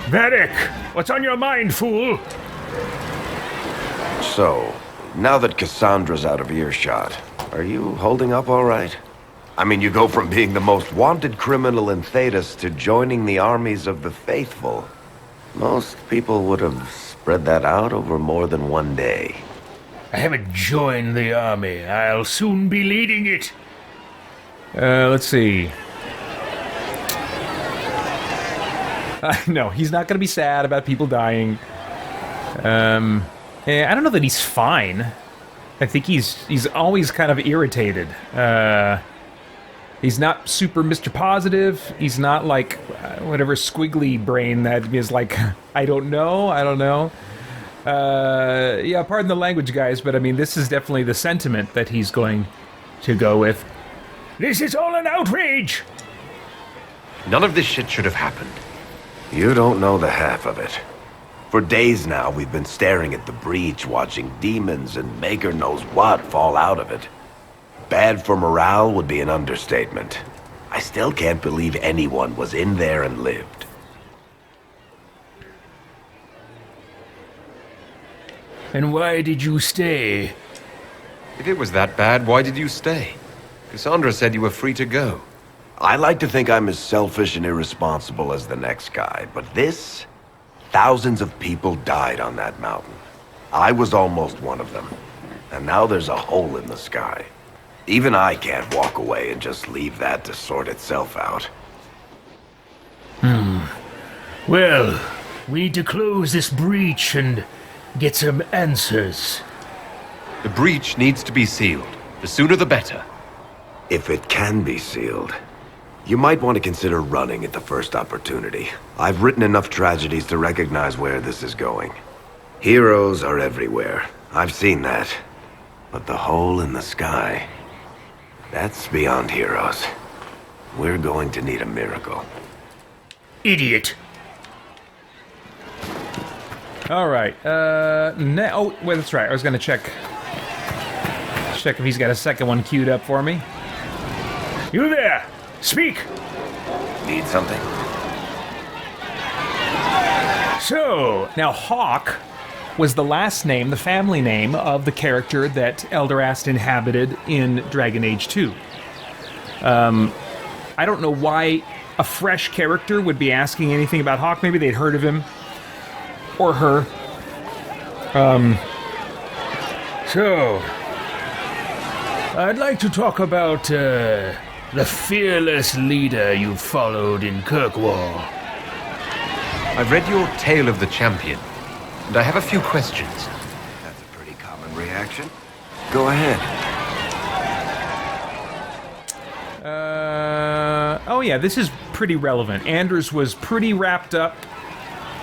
Varric, what's on your mind, fool? So, now that Cassandra's out of earshot, are you holding up all right? I mean, you go from being the most wanted criminal in Thedas to joining the armies of the faithful. Most people would have spread that out over more than one day. I haven't joined the army. I'll soon be leading it. Let's see. No, he's not going to be sad about people dying. I don't know that he's fine. I think he's always kind of irritated. He's not super Mr. Positive. He's not like whatever squiggly brain that is like, I don't know. Yeah, pardon the language, guys, but I mean, this is definitely the sentiment that he's going to go with. This is all an outrage! None of this shit should have happened. You don't know the half of it. For days now, we've been staring at the breach, watching demons and maker knows what fall out of it. Bad for morale would be an understatement. I still can't believe anyone was in there and lived. And why did you stay? If it was that bad, why did you stay? Cassandra said you were free to go. I like to think I'm as selfish and irresponsible as the next guy, but this... Thousands of people died on that mountain. I was almost one of them. And now there's a hole in the sky. Even I can't walk away and just leave that to sort itself out. Well, we need to close this breach and get some answers. The breach needs to be sealed. The sooner the better. If it can be sealed, you might want to consider running at the first opportunity. I've written enough tragedies to recognize where this is going. Heroes are everywhere. I've seen that. But the hole in the sky... that's beyond heroes. We're going to need a miracle. Idiot. All right. Oh, wait, that's right. I was going to check if he's got a second one queued up for me. You there! Speak! Need something? So, now Hawk was the last name, the family name, of the character that Elderast inhabited in Dragon Age 2. I don't know why a fresh character would be asking anything about Hawk. Maybe they'd heard of him. Or her. So... I'd like to talk about, the fearless leader you followed in Kirkwall. I've read your Tale of the Champion, and I have a few questions. That's a pretty common reaction. Go ahead. Oh yeah, this is pretty relevant. Anders was pretty wrapped up,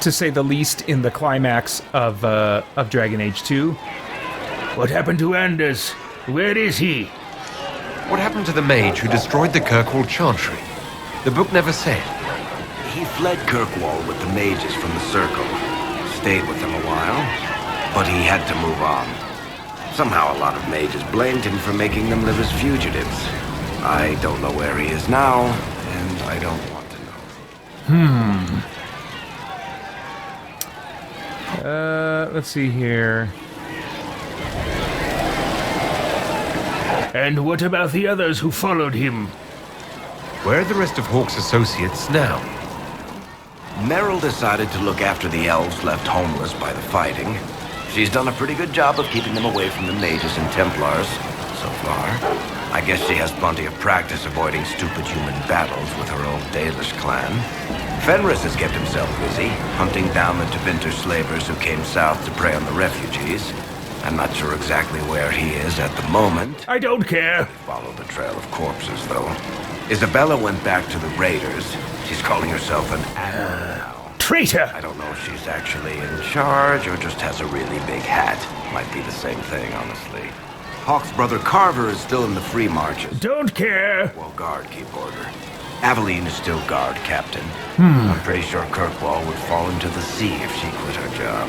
to say the least, in the climax of Dragon Age 2. What happened to Anders? Where is he? What happened to the mage who destroyed the Kirkwall Chantry? The book never said. He fled Kirkwall with the mages from the Circle. Stayed with them a while, but he had to move on. Somehow a lot of mages blamed him for making them live as fugitives. I don't know where he is now, and I don't want to know. Let's see here. And what about the others who followed him? Where are the rest of Hawke's associates now? Meryl decided to look after the elves left homeless by the fighting. She's done a pretty good job of keeping them away from the mages and Templars, so far. I guess she has plenty of practice avoiding stupid human battles with her old Dalish clan. Fenris has kept himself busy, hunting down the Tevinter slavers who came south to prey on the refugees. I'm not sure exactly where he is at the moment. I don't care. Follow the trail of corpses, though. Isabella went back to the raiders. She's calling herself an admiral now. Traitor! I don't know if she's actually in charge or just has a really big hat. Might be the same thing, honestly. Hawk's brother Carver is still in the free marches. Don't care. Well, guard keep order. Aveline is still guard captain. I'm pretty sure Kirkwall would fall into the sea if she quit her job.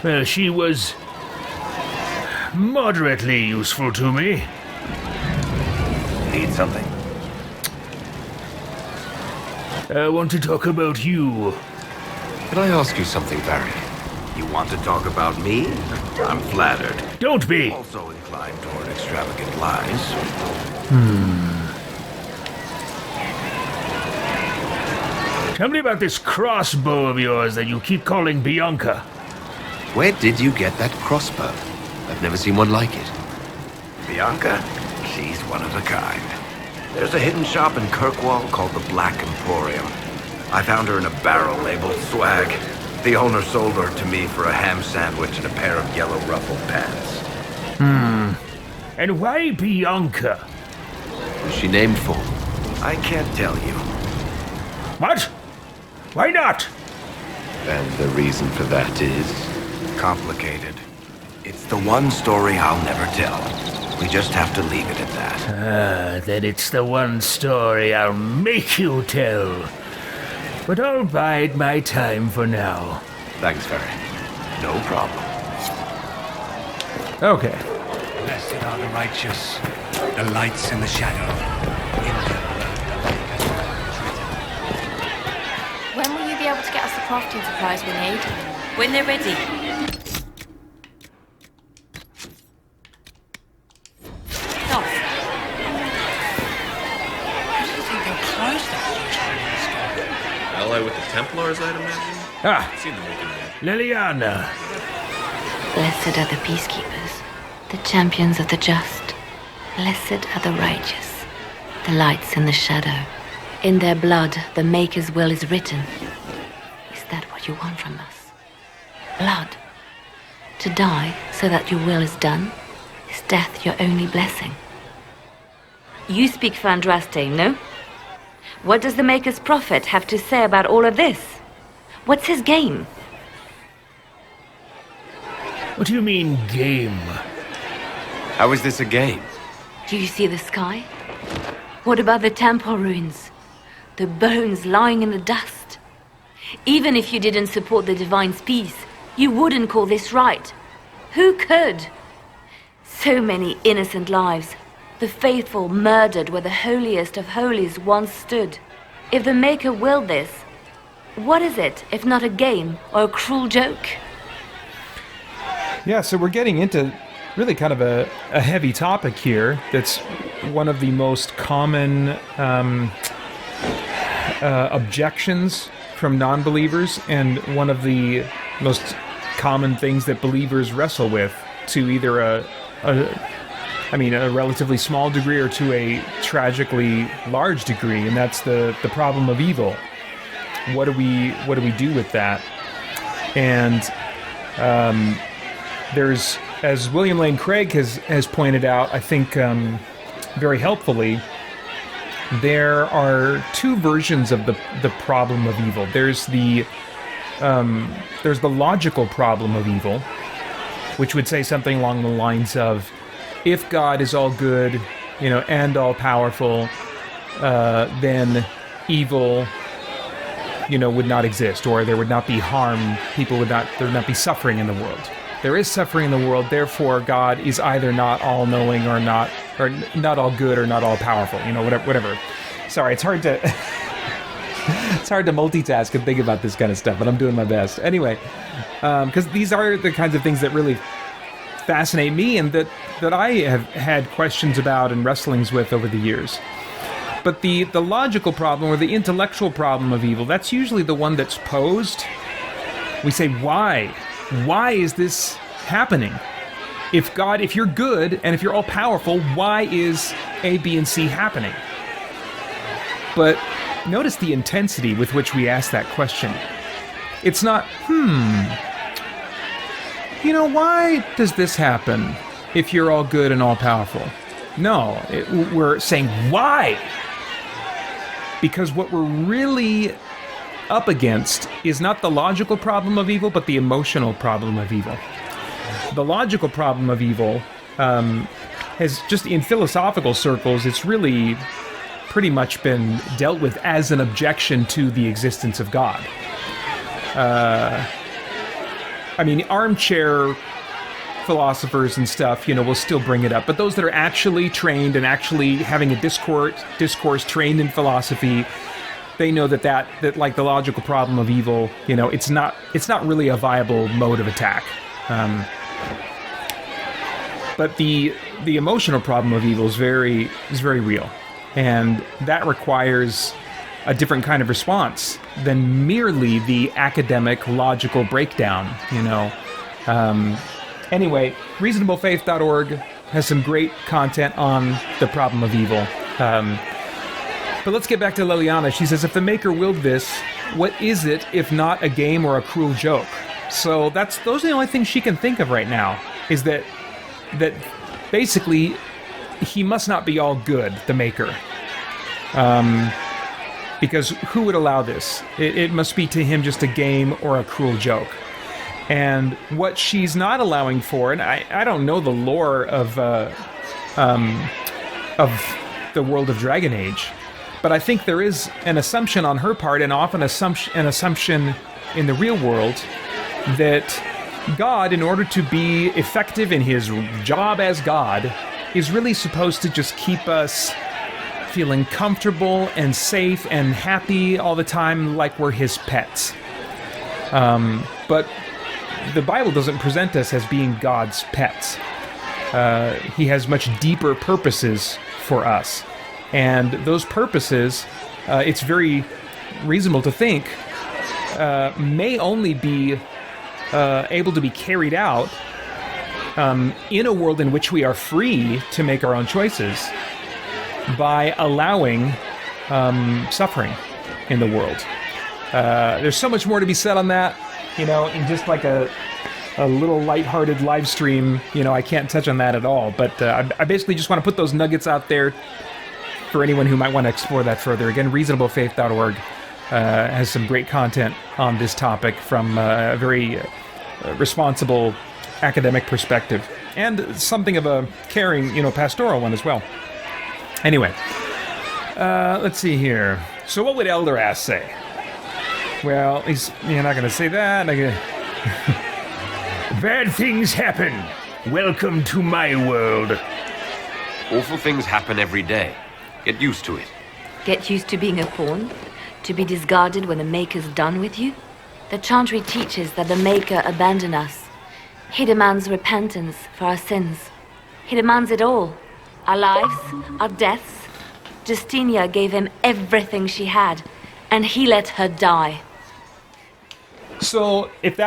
Well, she was moderately useful to me. Need something? I want to talk about you. Can I ask you something, Varric? You want to talk about me? I'm flattered. Don't be! Also inclined toward extravagant lies. Tell me about this crossbow of yours that you keep calling Bianca. Where did you get that crossbow? I've never seen one like it. Bianca? She's one of a kind. There's a hidden shop in Kirkwall called the Black Emporium. I found her in a barrel labeled swag. The owner sold her to me for a ham sandwich and a pair of yellow ruffled pants. And why Bianca? Who's she named for? I can't tell you. What? Why not? And the reason for that is? Complicated. It's the one story I'll never tell. We just have to leave it at that. Then it's the one story I'll make you tell. But I'll bide my time for now. Thanks, Varric. No problem. Okay. Blessed are the righteous, the lights in the shadow. When will you be able to get us the crafting supplies we need? When they're ready. Off. I think they'll close that Ally with the Templars, I'd imagine. Ah, Seen them making that. Leliana. Blessed are the peacekeepers, the champions of the just. Blessed are the righteous, the lights in the shadow. In their blood, the Maker's will is written. Is that what you want from us? Blood. To die so that your will is done? Is death your only blessing? You speak for Andraste, no? What does the Maker's prophet have to say about all of this? What's his game? What do you mean, game? How is this a game? Do you see the sky? What about the temple ruins? The bones lying in the dust? Even if you didn't support the Divine's peace, you wouldn't call this right. Who could? So many innocent lives. The faithful murdered where the holiest of holies once stood. If the Maker willed this, what is it if not a game or a cruel joke? Yeah, so we're getting into really kind of a heavy topic here that's one of the most common objections from non-believers and one of the most common things that believers wrestle with to either a relatively small degree or to a tragically large degree, and that's the problem of evil. What do we do with that? And there's, as William Lane Craig has pointed out, I think very helpfully, there are two versions of the problem of evil. There's the logical problem of evil, which would say something along the lines of, if God is all good, and all powerful, then evil, would not exist, or there would not be harm. There would not be suffering in the world. There is suffering in the world, therefore God is either not all-knowing or not all good or not all powerful. Whatever. Sorry, it's hard to multitask and think about this kind of stuff, but I'm doing my best. Anyway, because these are the kinds of things that really fascinate me and that I have had questions about and wrestlings with over the years. But the logical problem or the intellectual problem of evil, that's usually the one that's posed. We say, why? Why is this happening? If you're good and if you're all powerful, why is A, B, and C happening? But notice the intensity with which we ask that question. It's not, why does this happen if you're all good and all powerful? No, we're saying, why? Because what we're really up against is not the logical problem of evil, but the emotional problem of evil. The logical problem of evil has just, in philosophical circles, it's really pretty much been dealt with as an objection to the existence of God. Armchair philosophers and stuff, will still bring it up, but those that are actually trained and actually having a discourse trained in philosophy, they know that like the logical problem of evil, it's not really a viable mode of attack. But the emotional problem of evil is very real, and that requires a different kind of response than merely the academic logical breakdown. Anyway, reasonablefaith.org has some great content on the problem of evil. But let's get back to Leliana. She says, if the Maker willed this, what is it if not a game or a cruel joke? So those are the only things she can think of right now, is that basically he must not be all good, the Maker. Because who would allow this? It must be to him just a game or a cruel joke. And what she's not allowing for, and I don't know the lore of the world of Dragon Age, but I think there is an assumption on her part, and often an assumption in the real world, that God, in order to be effective in his job as God, is really supposed to just keep us feeling comfortable and safe and happy all the time, like we're his pets. But the Bible doesn't present us as being God's pets. He has much deeper purposes for us. And those purposes, it's very reasonable to think, may only be able to be carried out in a world in which we are free to make our own choices by allowing suffering in the world. There's so much more to be said on that. In just like a little lighthearted live stream, I can't touch on that at all. But I basically just want to put those nuggets out there for anyone who might want to explore that further. Again, reasonablefaith.org has some great content on this topic from a very responsible academic perspective, and something of a caring, pastoral one as well. Anyway, let's see here. So what would Elderast say? Well, you're not going to say that. Bad things happen. Welcome to my world. Awful things happen every day. Get used to it. Get used to being a pawn? To be discarded when the Maker's done with you? The Chantry teaches that the Maker abandoned us. He demands repentance for our sins. He demands it all. Our lives, our deaths. Justinia gave him everything she had, and he let her die. So if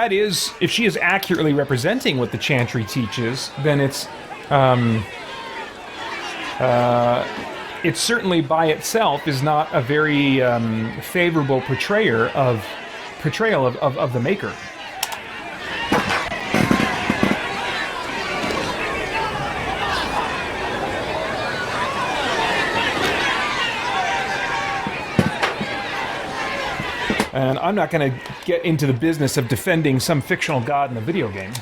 she is accurately representing what the Chantry teaches, then it certainly by itself is not a very favorable portrayal of the Maker. And I'm not going to get into the business of defending some fictional god in a video game.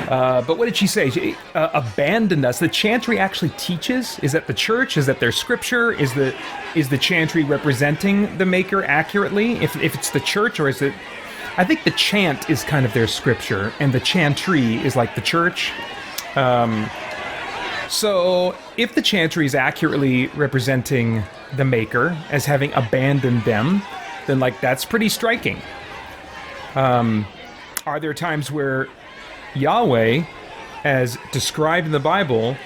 But what did she say? She abandoned us. The Chantry actually teaches? Is that the church? Is that their scripture? Is the Chantry representing the Maker accurately? If it's the church, or is it... I think the chant is kind of their scripture, and the Chantry is like the church. So if the Chantry is accurately representing the Maker as having abandoned them, then that's pretty striking. Are there times where Yahweh, as described in the Bible,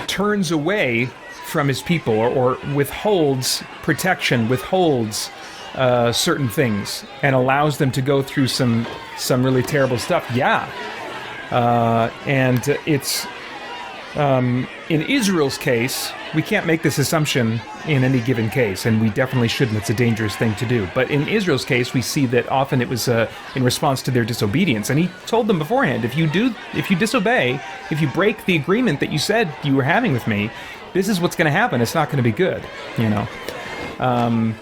turns away from his people or withholds protection, withholds certain things, and allows them to go through some really terrible stuff? Yeah. And it's... in Israel's case, we can't make this assumption in any given case, and we definitely shouldn't. It's a dangerous thing to do. But in Israel's case, we see that often it was in response to their disobedience. And he told them beforehand, if you disobey, if you break the agreement that you said you were having with me, this is what's going to happen. It's not going to be good,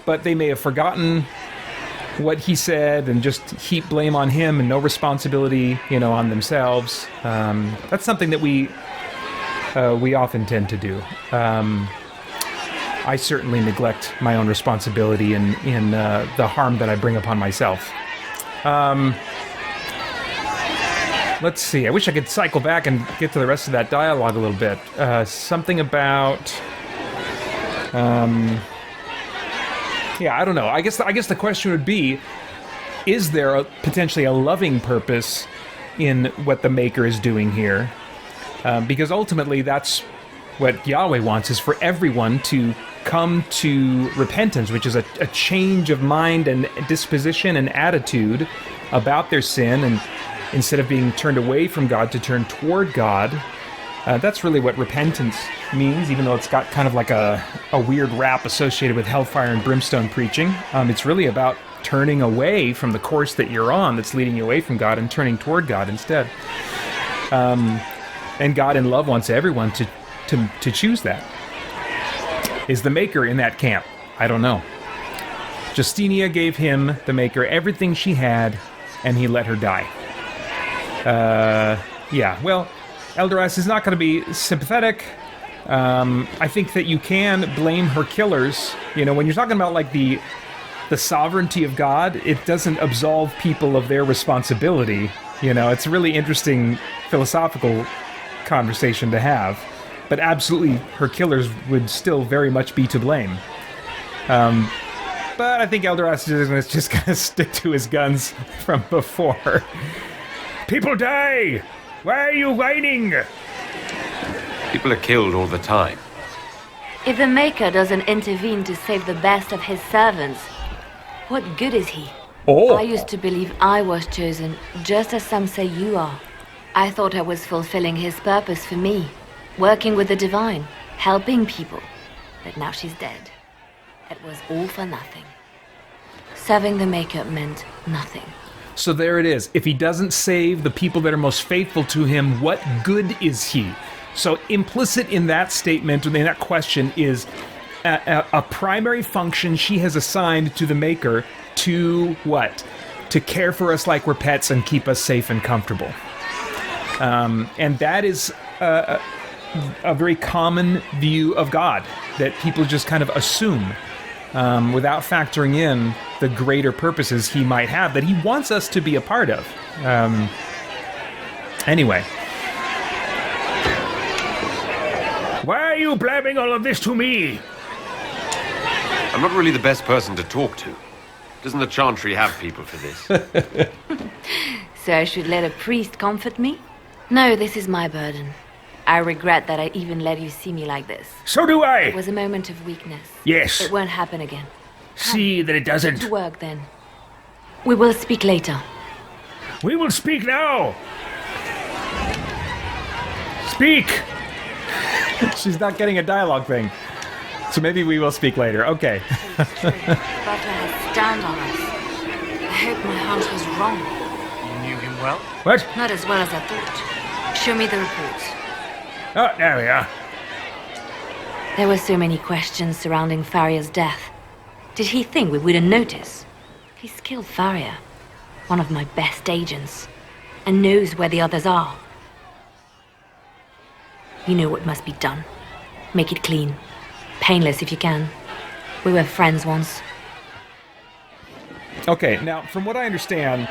But they may have forgotten what he said and just heap blame on him and no responsibility, on themselves. That's something that we often tend to do. I certainly neglect my own responsibility in the harm that I bring upon myself. Let's let's see. I wish I could cycle back and get to the rest of that dialogue a little bit. Something about... yeah, I don't know. I guess the question would be, is there potentially a loving purpose in what the Maker is doing here? Because ultimately that's what Yahweh wants, is for everyone to come to repentance, which is a change of mind and disposition and attitude about their sin, and instead of being turned away from God, to turn toward God. That's really what repentance means, even though it's got kind of like a weird rap associated with hellfire and brimstone preaching. It's really about turning away from the course that you're on that's leading you away from God and turning toward God instead. And God in love wants everyone to choose that. Is the Maker in that camp? I don't know. Justinia gave him, the Maker, everything she had, and he let her die. Yeah, well, Elderast is not going to be sympathetic. I think that you can blame her killers. You know, when you're talking about, like, the sovereignty of God, it doesn't absolve people of their responsibility. You know, it's a really interesting philosophical conversation to have. But absolutely, her killers would still very much be to blame. But I think Elderast is just going to stick to his guns from before. People die! Why are you whining? People are killed all the time. If the Maker doesn't intervene to save the best of his servants, what good is he? Oh. I used to believe I was chosen, just as some say you are. I thought I was fulfilling his purpose for me, working with the divine, helping people. But now she's dead. It was all for nothing. Serving the Maker meant nothing. So there it is. If he doesn't save the people that are most faithful to him, what good is he? So implicit in that statement, in that question, is a primary function she has assigned to the Maker to what? To care for us like we're pets and keep us safe and comfortable. And that is a very common view of God, that people just kind of assume without factoring in the greater purposes he might have that he wants us to be a part of. Anyway. Why are you blabbing all of this to me? I'm not really the best person to talk to. Doesn't the Chantry have people for this? So I should let a priest comfort me? No, this is my burden. I regret that I even let you see me like this. So do I! It was a moment of weakness. Yes. It won't happen again. See that it doesn't. To work, then. We will speak later. We will speak now! Speak! She's not getting a dialogue thing. So maybe we will speak later. Okay. Butler has stand on us. I hope my hunch was wrong. You knew him well? What? Not as well as I thought. Show me the reports. Oh, there we are. There were so many questions surrounding Farria's death. Did he think we wouldn't notice? He's killed Farria, one of my best agents, and knows where the others are. You know what must be done. Make it clean. Painless if you can. We were friends once. Okay, now, from what I understand,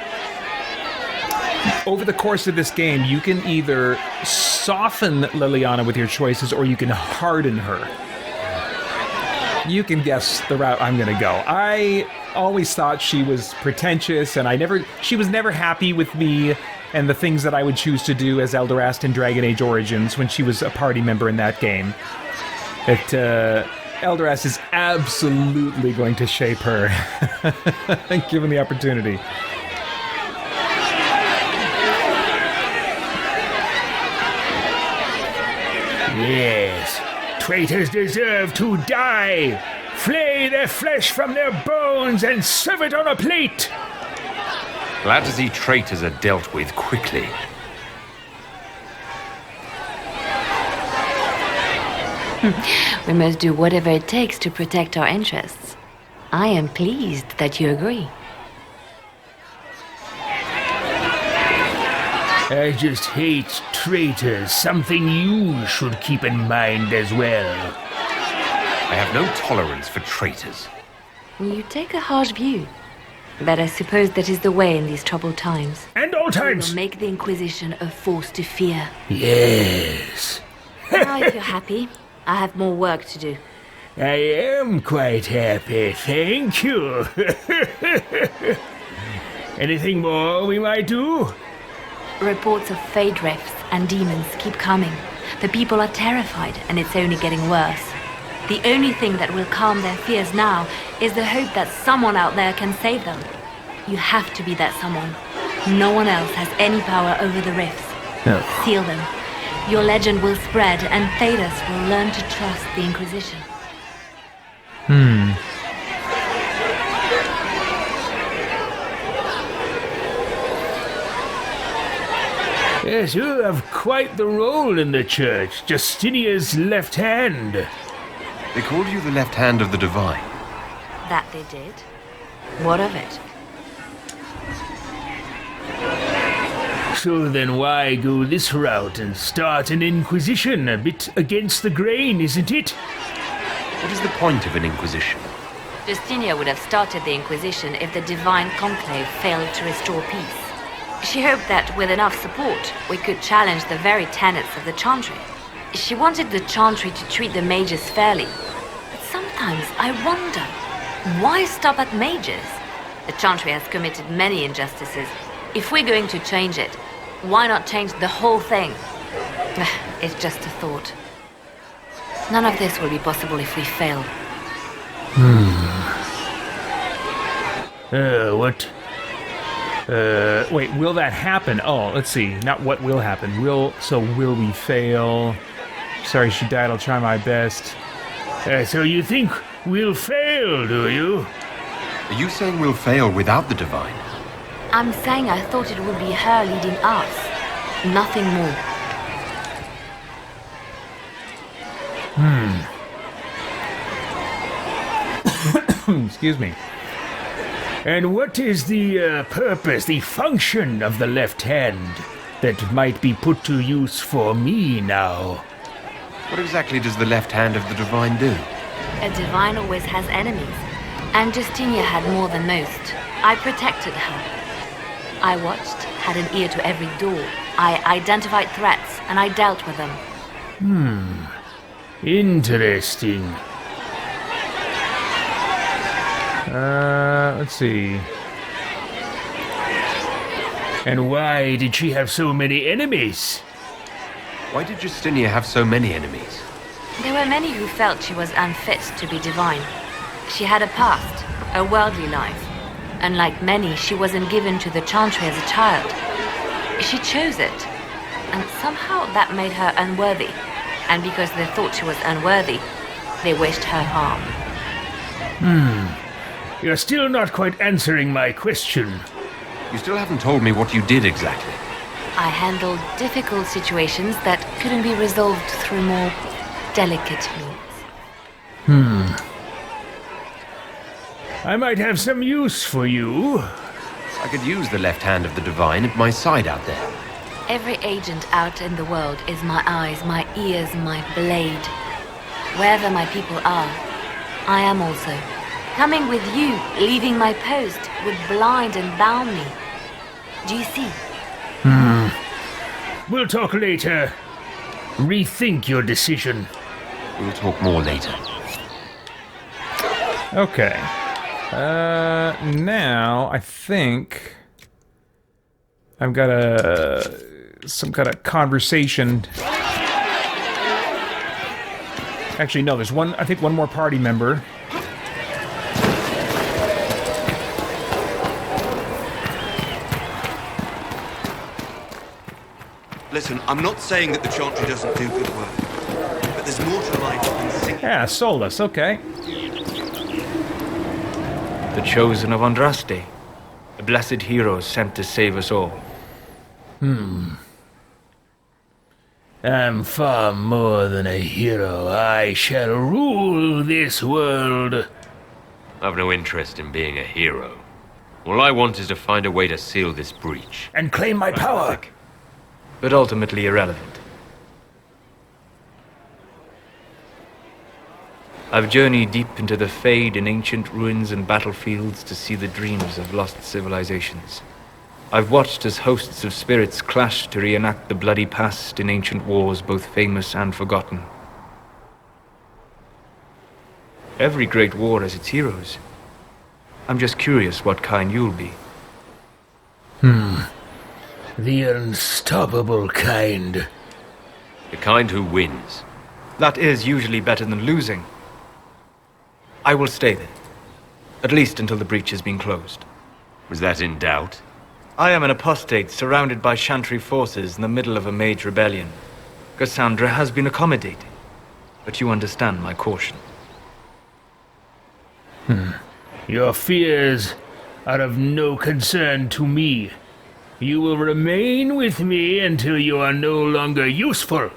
over the course of this game, you can either soften Leliana with your choices, or you can harden her. You can guess the route I'm going to go. I always thought she was pretentious, and she was never happy with me and the things that I would choose to do as Elderast in Dragon Age Origins when she was a party member in that game. Elderast is absolutely going to shape her, given the opportunity. Yes. Traitors deserve to die. Flay their flesh from their bones and serve it on a plate. Glad to see traitors are dealt with quickly. We must do whatever it takes to protect our interests. I am pleased that you agree. I just hate traitors, something you should keep in mind as well. I have no tolerance for traitors. You take a harsh view. But I suppose that is the way in these troubled times. And all We times. will make the Inquisition a force to fear. Yes. Now, if you're happy, I have more work to do. I am quite happy, thank you. Anything more we might do? Reports of fade rifts and demons keep coming. The people are terrified, and it's only getting worse. The only thing that will calm their fears now is the hope that someone out there can save them. You have to be that someone. No one else has any power over the rifts. Seal them. Your legend will spread, and Thedas will learn to trust the Inquisition. Yes, you have quite the role in the church. Justinia's left hand. They called you the left hand of the divine. That they did. What of it? So then why go this route and start an Inquisition? A bit against the grain, isn't it? What is the point of an inquisition? Justinia would have started the Inquisition if the Divine Conclave failed to restore peace. She hoped that with enough support, we could challenge the very tenets of the Chantry. She wanted the Chantry to treat the mages fairly. But sometimes I wonder, why stop at mages? The Chantry has committed many injustices. If we're going to change it, why not change the whole thing? It's just a thought. None of this will be possible if we fail. What? Wait, will that happen? Oh, let's see. Not what will happen. Will we fail? Sorry she died, I'll try my best. So you think we'll fail, do you? Are you saying we'll fail without the divine? I'm saying I thought it would be her leading us. Nothing more. Excuse me. And what is the purpose, the function of the left hand that might be put to use for me now? What exactly does the left hand of the divine do? A divine always has enemies, and Justinia had more than most. I protected her. I watched, had an ear to every door. I identified threats, and I dealt with them. Interesting. Let's see. And why did she have so many enemies? Why did Justinia have so many enemies? There were many who felt she was unfit to be divine. She had a past, a worldly life. Unlike many, she wasn't given to the Chantry as a child. She chose it, and somehow that made her unworthy. And because they thought she was unworthy, they wished her harm. You're still not quite answering my question. You still haven't told me what you did exactly. I handled difficult situations that couldn't be resolved through more delicate means. I might have some use for you. I could use the left hand of the divine at my side out there. Every agent out in the world is my eyes, my ears, my blade. Wherever my people are, I am also. Coming with you, leaving my post, would blind and bound me. Do you see? We'll talk later. Rethink your decision. We'll talk more later. Okay. Now I think I've got some kind of conversation. Actually, no. There's one. I think one more party member. Listen, I'm not saying that the Chantry doesn't do good work, but there's more to life than singing. Yeah, Solas. Okay. The chosen of Andraste, a blessed hero sent to save us all. I'm far more than a hero. I shall rule this world. I've no interest in being a hero. All I want is to find a way to seal this breach. And claim my power. But ultimately irrelevant. I've journeyed deep into the Fade in ancient ruins and battlefields to see the dreams of lost civilizations. I've watched as hosts of spirits clash to reenact the bloody past in ancient wars both famous and forgotten. Every great war has its heroes. I'm just curious what kind you'll be. The unstoppable kind. The kind who wins. That is usually better than losing. I will stay there. At least until the breach has been closed. Was that in doubt? I am an apostate surrounded by Chantry forces in the middle of a mage rebellion. Cassandra has been accommodating, but you understand my caution. Your fears are of no concern to me. You will remain with me until you are no longer useful.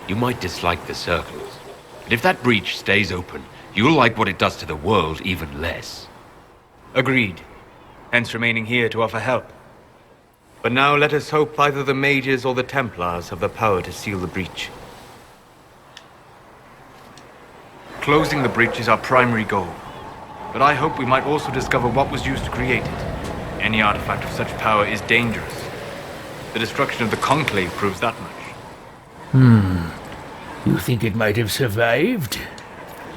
You might dislike the circles, but if that breach stays open, you'll like what it does to the world even less. Agreed. Hence remaining here to offer help. But now let us hope either the mages or the Templars have the power to seal the breach. Closing the breach is our primary goal. But I hope we might also discover what was used to create it. Any artifact of such power is dangerous. The destruction of the Conclave proves that much. You think it might have survived?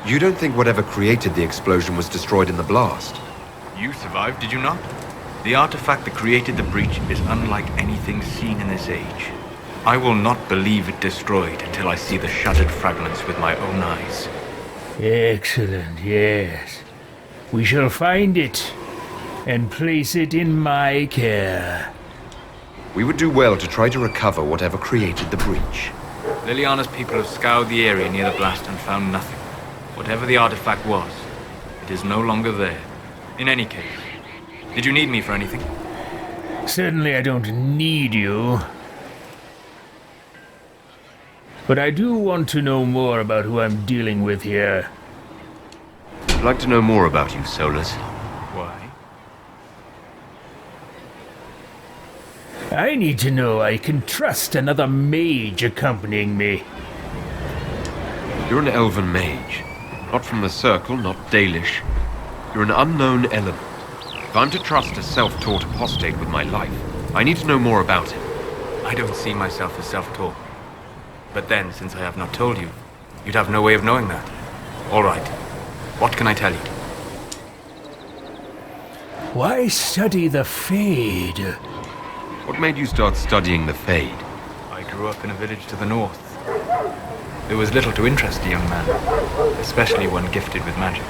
You don't think whatever created the explosion was destroyed in the blast? You survived, did you not? The artifact that created the breach is unlike anything seen in this age. I will not believe it destroyed until I see the shattered fragments with my own eyes. Excellent, yes. We shall find it and place it in my care. We would do well to try to recover whatever created the breach. Leliana's people have scoured the area near the blast and found nothing. Whatever the artifact was, it is no longer there. In any case, did you need me for anything? Certainly I don't need you. But I do want to know more about who I'm dealing with here. I'd like to know more about you, Solas. Why? I need to know I can trust another mage accompanying me. You're an elven mage. Not from the Circle, not Dalish. You're an unknown element. If I'm to trust a self-taught apostate with my life, I need to know more about him. I don't see myself as self-taught. But then, since I have not told you, you'd have no way of knowing that. All right. What can I tell you? Why study the Fade? What made you start studying the Fade? I grew up in a village to the north. There was little to interest a young man, especially one gifted with magic.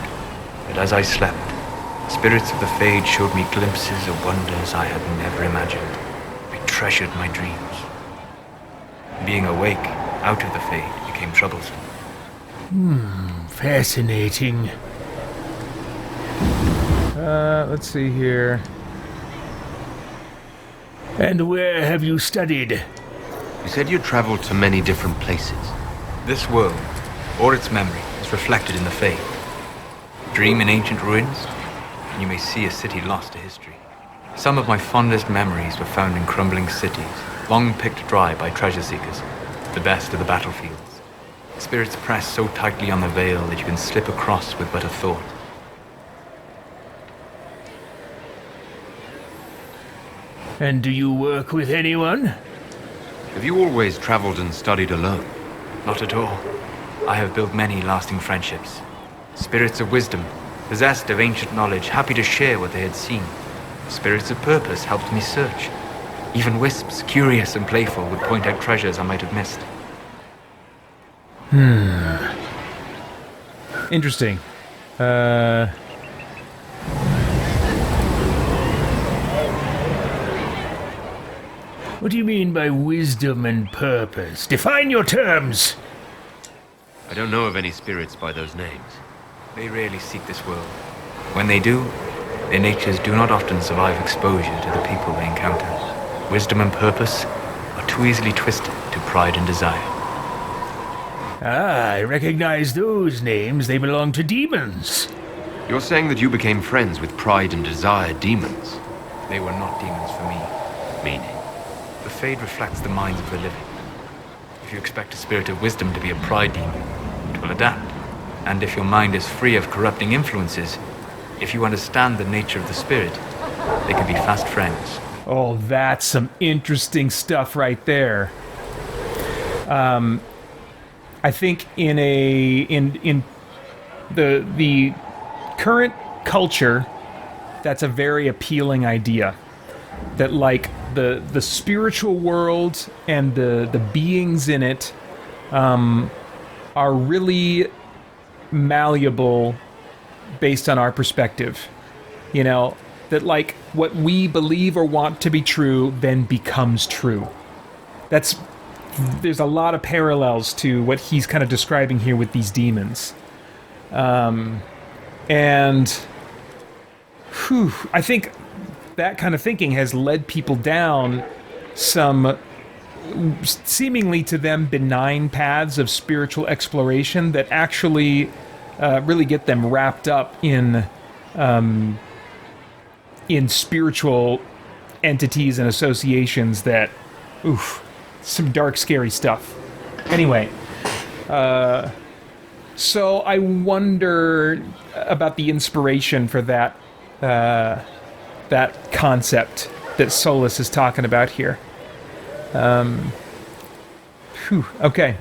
But as I slept, spirits of the Fade showed me glimpses of wonders I had never imagined. I treasured my dreams. Being awake, out of the Fade, became troublesome. Fascinating. Let's see here. And where have you studied? You said you traveled to many different places. This world, or its memory, is reflected in the Fade. Dream in ancient ruins, and you may see a city lost to history. Some of my fondest memories were found in crumbling cities, long picked dry by treasure seekers, the best of the battlefields. Spirits press so tightly on the veil that you can slip across with but a thought. And do you work with anyone? Have you always traveled and studied alone? Not at all. I have built many lasting friendships. Spirits of wisdom, possessed of ancient knowledge, happy to share what they had seen. Spirits of purpose helped me search. Even wisps, curious and playful, would point out treasures I might have missed. Interesting. What do you mean by wisdom and purpose? Define your terms! I don't know of any spirits by those names. They rarely seek this world. When they do, their natures do not often survive exposure to the people they encounter. Wisdom and purpose are too easily twisted to pride and desire. Ah, I recognize those names. They belong to demons. You're saying that you became friends with pride and desire demons? They were not demons for me. Meaning? The Fade reflects the minds of the living. If you expect a spirit of wisdom to be a pride demon, it will adapt. And if your mind is free of corrupting influences, if you understand the nature of the spirit, they can be fast friends. Oh, that's some interesting stuff right there. I think in the current culture, that's a very appealing idea. That like the spiritual world and the beings in it are really malleable based on our perspective. You know, that like what we believe or want to be true then becomes true. There's a lot of parallels to what he's kind of describing here with these demons. And I think that kind of thinking has led people down some seemingly to them benign paths of spiritual exploration that actually really get them wrapped up in spiritual entities and associations that, some dark, scary stuff. Anyway, so I wonder about the inspiration for that concept that Solas is talking about here. Okay.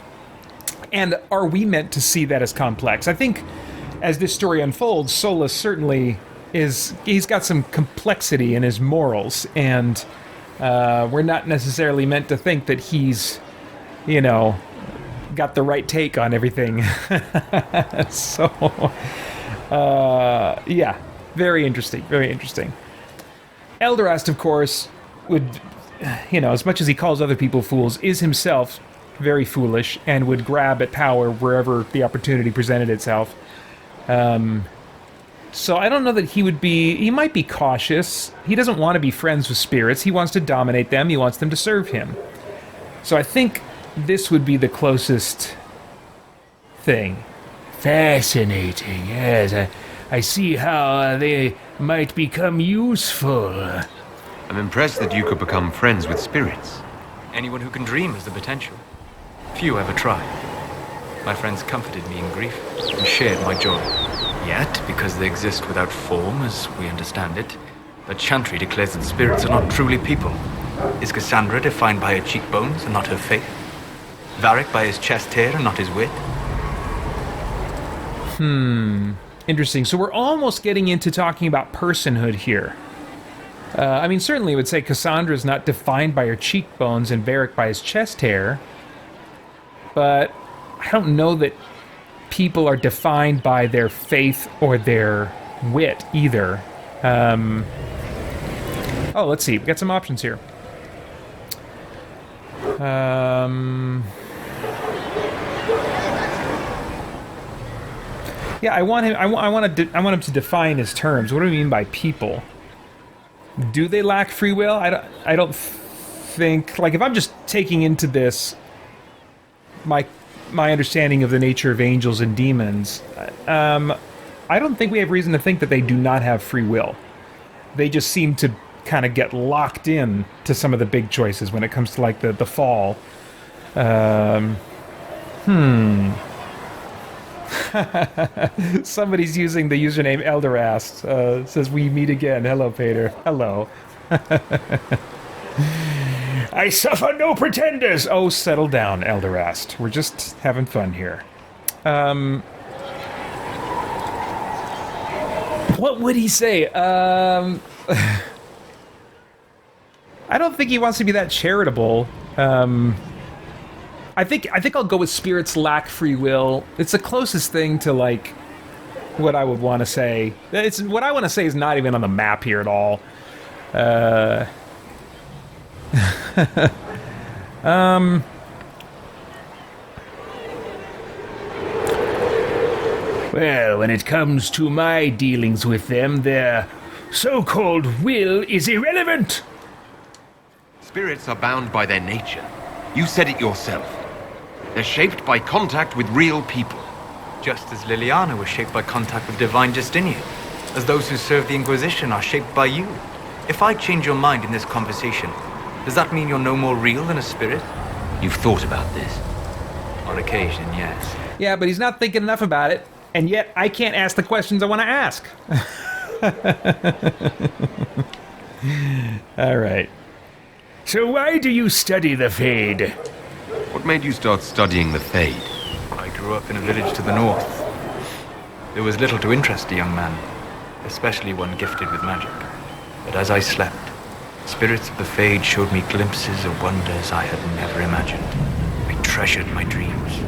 And are we meant to see that as complex? I think as this story unfolds, Solas certainly he's got some complexity in his morals, and we're not necessarily meant to think that he's, got the right take on everything. So, yeah, very interesting, very interesting. Elderast, of course, would, as much as he calls other people fools, is himself very foolish and would grab at power wherever the opportunity presented itself. So I don't know that he might be cautious. He doesn't want to be friends with spirits. He wants to dominate them. He wants them to serve him. So I think this would be the closest thing. Fascinating, yes. I see how they might become useful. I'm impressed that you could become friends with spirits. Anyone who can dream has the potential. Few ever try. My friends comforted me in grief and shared my joy. Yet, because they exist without form, as we understand it, the Chantry declares that spirits are not truly people. Is Cassandra defined by her cheekbones and not her faith? Varric by his chest hair and not his wit? Interesting. So we're almost getting into talking about personhood here. I mean, certainly it would say Cassandra is not defined by her cheekbones and Varric by his chest hair. But I don't know that people are defined by their faith or their wit either. Oh, let's see. We've got some options here. Yeah, I want him to define his terms. What do we mean by people? Do they lack free will? I don't think, like, if I'm just taking into this my understanding of the nature of angels and demons, I don't think we have reason to think that they do not have free will. They just seem to kind of get locked in to some of the big choices when it comes to, like, the fall. Somebody's using the username Elderast. Says, we meet again. Hello, Paeter. Hello. I suffer no pretenders. Oh, settle down, Elderast. We're just having fun here. What would he say? I don't think he wants to be that charitable. I think I'll go with spirits lack free will. It's the closest thing to, like, what I would want to say. It's what I want to say is not even on the map here at all. Well, when it comes to my dealings with them, their so-called will is irrelevant. Spirits are bound by their nature. You said it yourself. They're shaped by contact with real people. Just as Leliana was shaped by contact with divine Justinian. As those who serve the Inquisition are shaped by you. If I change your mind in this conversation, does that mean you're no more real than a spirit? You've thought about this? On occasion, yes. Yeah, but he's not thinking enough about it. And yet, I can't ask the questions I want to ask. All right. So why do you study the Fade? What made you start studying the Fade? I grew up in a village to the north. There was little to interest a young man, especially one gifted with magic. But as I slept, spirits of the Fade showed me glimpses of wonders I had never imagined. I treasured my dreams.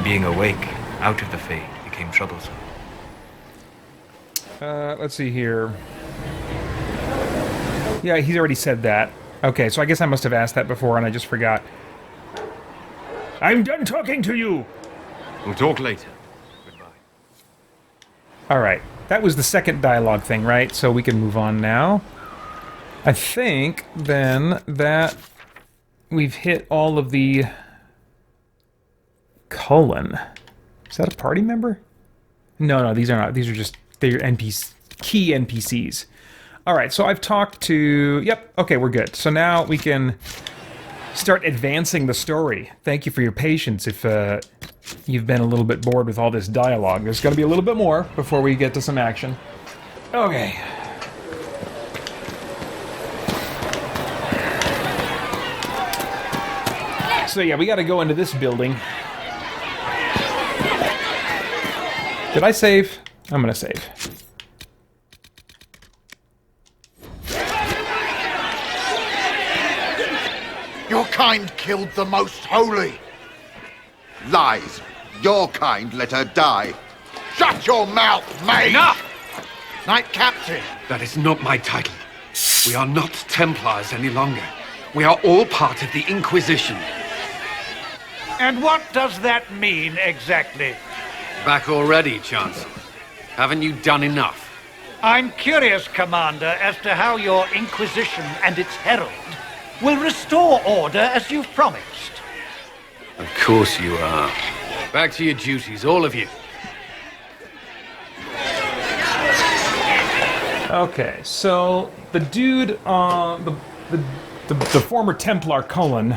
Being awake, out of the Fade, became troublesome. Let's see here. Yeah, he's already said that. Okay, so I guess I must have asked that before and I just forgot. I'm done talking to you! We'll talk later. Goodbye. Alright, that was the second dialogue thing, right? So we can move on now. I think, then, that we've hit all of the... Colon. Is that a party member? No, these are not. These are just... They're key NPCs. Alright, so I've talked to... Yep, okay, we're good. So now we can start advancing the story. Thank you for your patience if you've been a little bit bored with all this dialogue. There's going to be a little bit more before we get to some action. Okay. So yeah, we got to go into this building. Did I save? I'm going to save. Your kind killed the most holy. Lies. Your kind let her die. Shut your mouth, mate! Enough! Knight Captain. That is not my title. We are not Templars any longer. We are all part of the Inquisition. And what does that mean, exactly? Back already, Chancellor. Haven't you done enough? I'm curious, Commander, as to how your Inquisition and its herald will restore order as you've promised. Of course you are. Back to your duties, all of you. Okay, so the dude, the former Templar Cullen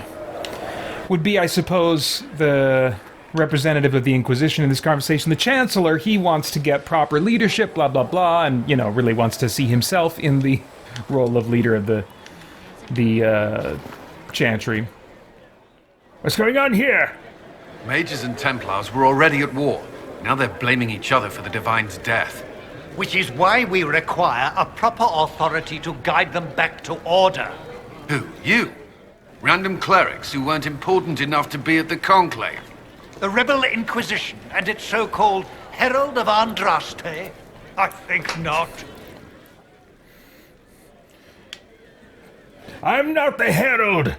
would be, I suppose, the representative of the Inquisition in this conversation. The Chancellor, he wants to get proper leadership, blah, blah, blah, and, you know, really wants to see himself in the role of leader of the Chantry. What's going on here? Mages and Templars were already at war. Now they're blaming each other for the Divine's death. Which is why we require a proper authority to guide them back to order. Who? You? Random clerics who weren't important enough to be at the Conclave? The Rebel Inquisition and its so-called Herald of Andraste? I think not. I'm not the Herald.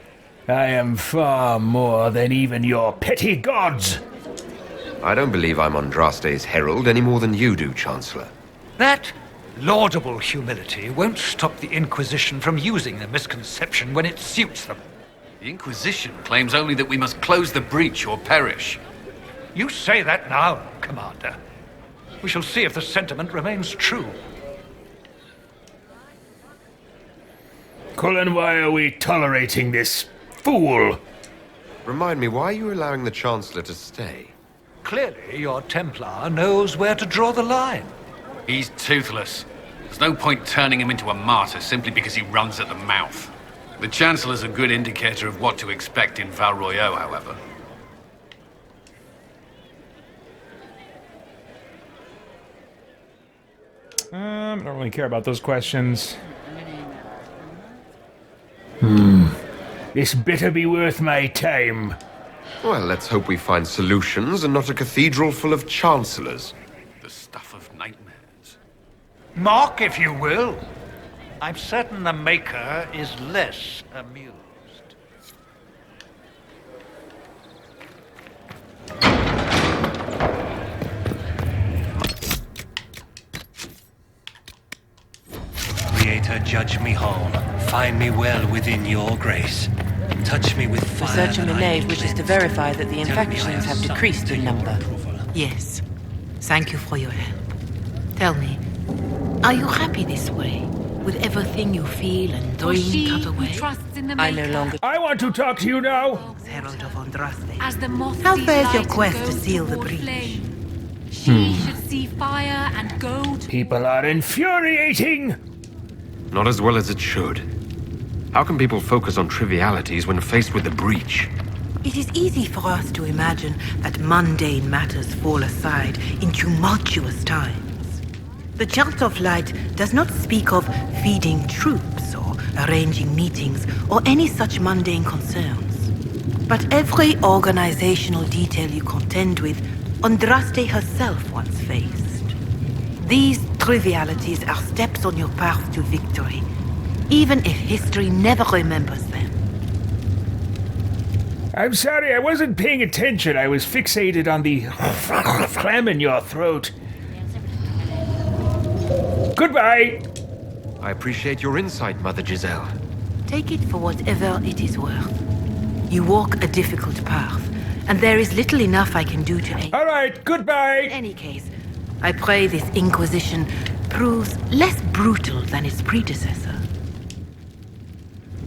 I am far more than even your petty gods. I don't believe I'm Andraste's herald any more than you do, Chancellor. That laudable humility won't stop the Inquisition from using the misconception when it suits them. The Inquisition claims only that we must close the breach or perish. You say that now, Commander. We shall see if the sentiment remains true. Cullen, why are we tolerating this fool? Remind me, why are you allowing the Chancellor to stay? Clearly, your Templar knows where to draw the line. He's toothless. There's no point turning him into a martyr simply because he runs at the mouth. The Chancellor's a good indicator of what to expect in Val Royeaux, however. I don't really care about those questions. This better be worth my time. Well, let's hope we find solutions and not a cathedral full of chancellors. The stuff of nightmares. Mock, if you will. I'm certain the Maker is less amused. Creator, judge me whole. Find me well within your grace. Touch me with fire. Researching the nave wishes to verify that the infections have decreased in number. Yes. Thank you for your help. Tell me, are you happy this way? With everything you feel and dream cut away? I no longer... I want to talk to you now! Herald of Andraste. As the moth How fares your quest to seal the breach? She should see fire and go to... People are infuriating! Not as well as it should. How can people focus on trivialities when faced with the breach? It is easy for us to imagine that mundane matters fall aside in tumultuous times. The Chart of Light does not speak of feeding troops or arranging meetings or any such mundane concerns. But every organizational detail you contend with, Andraste herself once faced. These trivialities are steps on your path to victory, even if history never remembers them. I'm sorry, I wasn't paying attention. I was fixated on the phlegm in your throat. Goodbye! I appreciate your insight, Mother Giselle. Take it for whatever it is worth. You walk a difficult path, and there is little enough I can do to aid. All right, goodbye! In any case, I pray this Inquisition proves less brutal than its predecessor.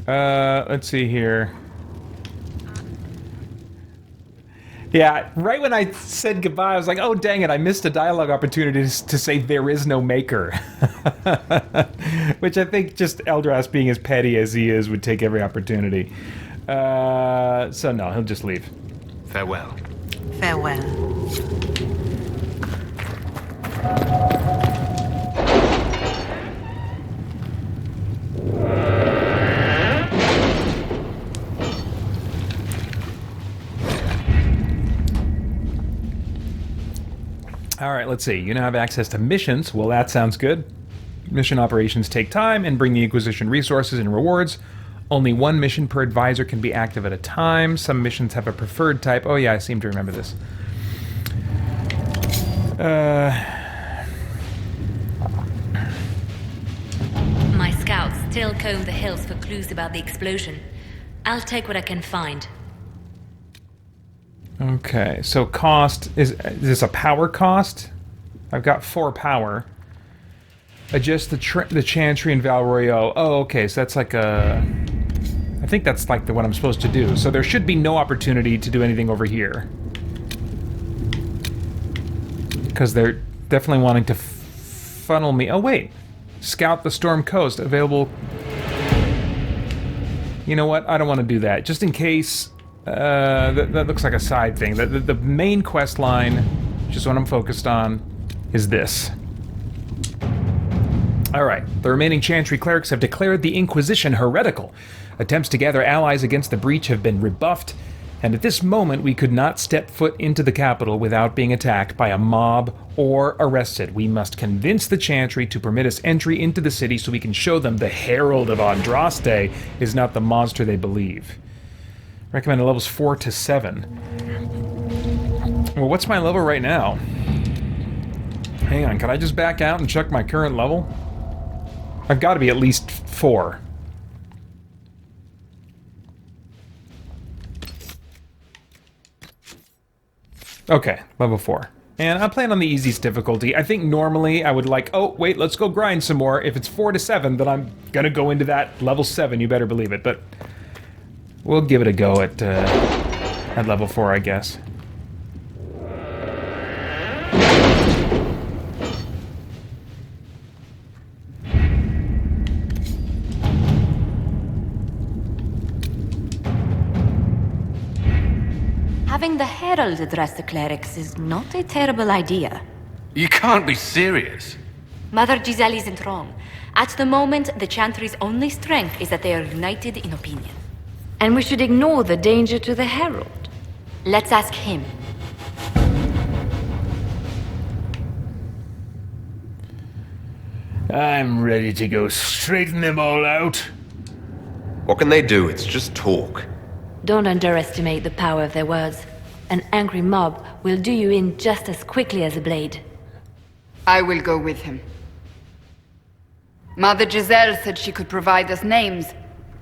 Let's see here. Yeah, right when I said goodbye, I was like, oh, dang it, I missed a dialogue opportunity to say there is no maker. Which I think just Elderast being as petty as he is would take every opportunity. So no, he'll just leave. Farewell. Farewell. All right, let's see. You now have access to missions. Well, that sounds good. Mission operations take time and bring the Inquisition resources and rewards. Only one mission per advisor can be active at a time. Some missions have a preferred type. Oh yeah, I seem to remember this. My scouts still comb the hills for clues about the explosion. I'll take what I can find. Okay, so cost is this a power cost? I've got 4 power. Adjust the Chantry and Val Royeaux. Oh, okay, so that's like a... I think that's like what I'm supposed to do. So there should be no opportunity to do anything over here. Because they're definitely wanting to funnel me... Oh, wait. Scout the Storm Coast. Available... You know what? I don't want to do that. Just in case... that looks like a side thing. The main quest line, which is what I'm focused on, is this. Alright, the remaining Chantry clerics have declared the Inquisition heretical. Attempts to gather allies against the breach have been rebuffed, and at this moment we could not step foot into the capital without being attacked by a mob or arrested. We must convince the Chantry to permit us entry into the city so we can show them the Herald of Andraste is not the monster they believe. Recommended levels 4 to 7. Well, what's my level right now? Hang on, can I just back out and check my current level? I've got to be at least 4. Okay, level 4. And I'm playing on the easiest difficulty. I think normally I would like, oh, wait, let's go grind some more. If it's 4 to 7, then I'm gonna go into that level 7, you better believe it. But we'll give it a go at level 4, I guess. Having the Herald address the clerics is not a terrible idea. You can't be serious. Mother Giselle isn't wrong. At the moment, the Chantry's only strength is that they are united in opinion. And we should ignore the danger to the Herald. Let's ask him. I'm ready to go straighten them all out. What can they do? It's just talk. Don't underestimate the power of their words. An angry mob will do you in just as quickly as a blade. I will go with him. Mother Giselle said she could provide us names.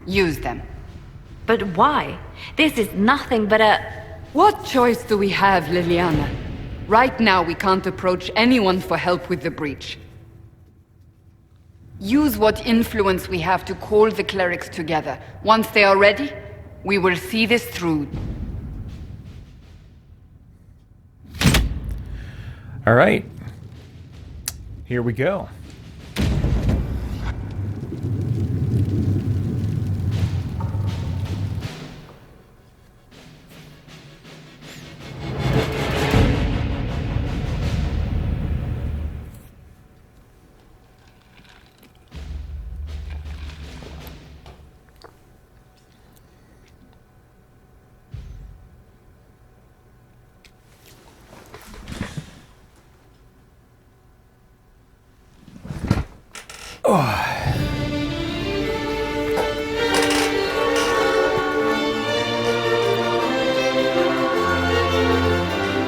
Use them. But why? This is nothing but a... What choice do we have, Leliana? Right now we can't approach anyone for help with the breach. Use what influence we have to call the clerics together. Once they are ready, we will see this through. All right. Here we go.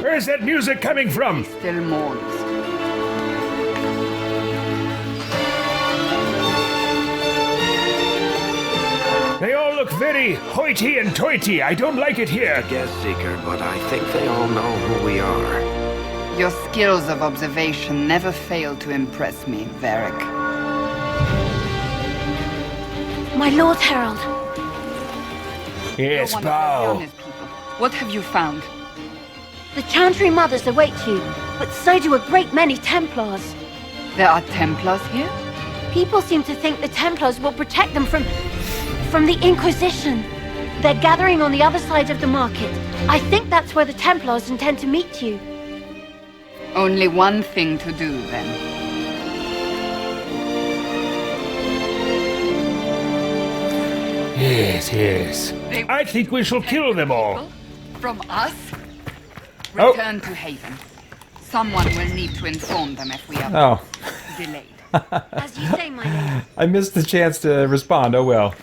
Where's that music coming from? Still mourns. They all look very hoity and toity. I don't like it here. Guest seeker, but I think they all know who we are. Your skills of observation never fail to impress me, Varric. My Lord Herald. Yes, bow. What have you found? The Chantry Mothers await you, but so do a great many Templars. There are Templars here? People seem to think the Templars will protect them from the Inquisition. They're gathering on the other side of the market. I think that's where the Templars intend to meet you. Only one thing to do, then. Yes, yes. I think we shall kill them all. From us? Return to Haven. Someone will need to inform them if we are delayed. As you say, my lord. I missed the chance to respond. Oh well.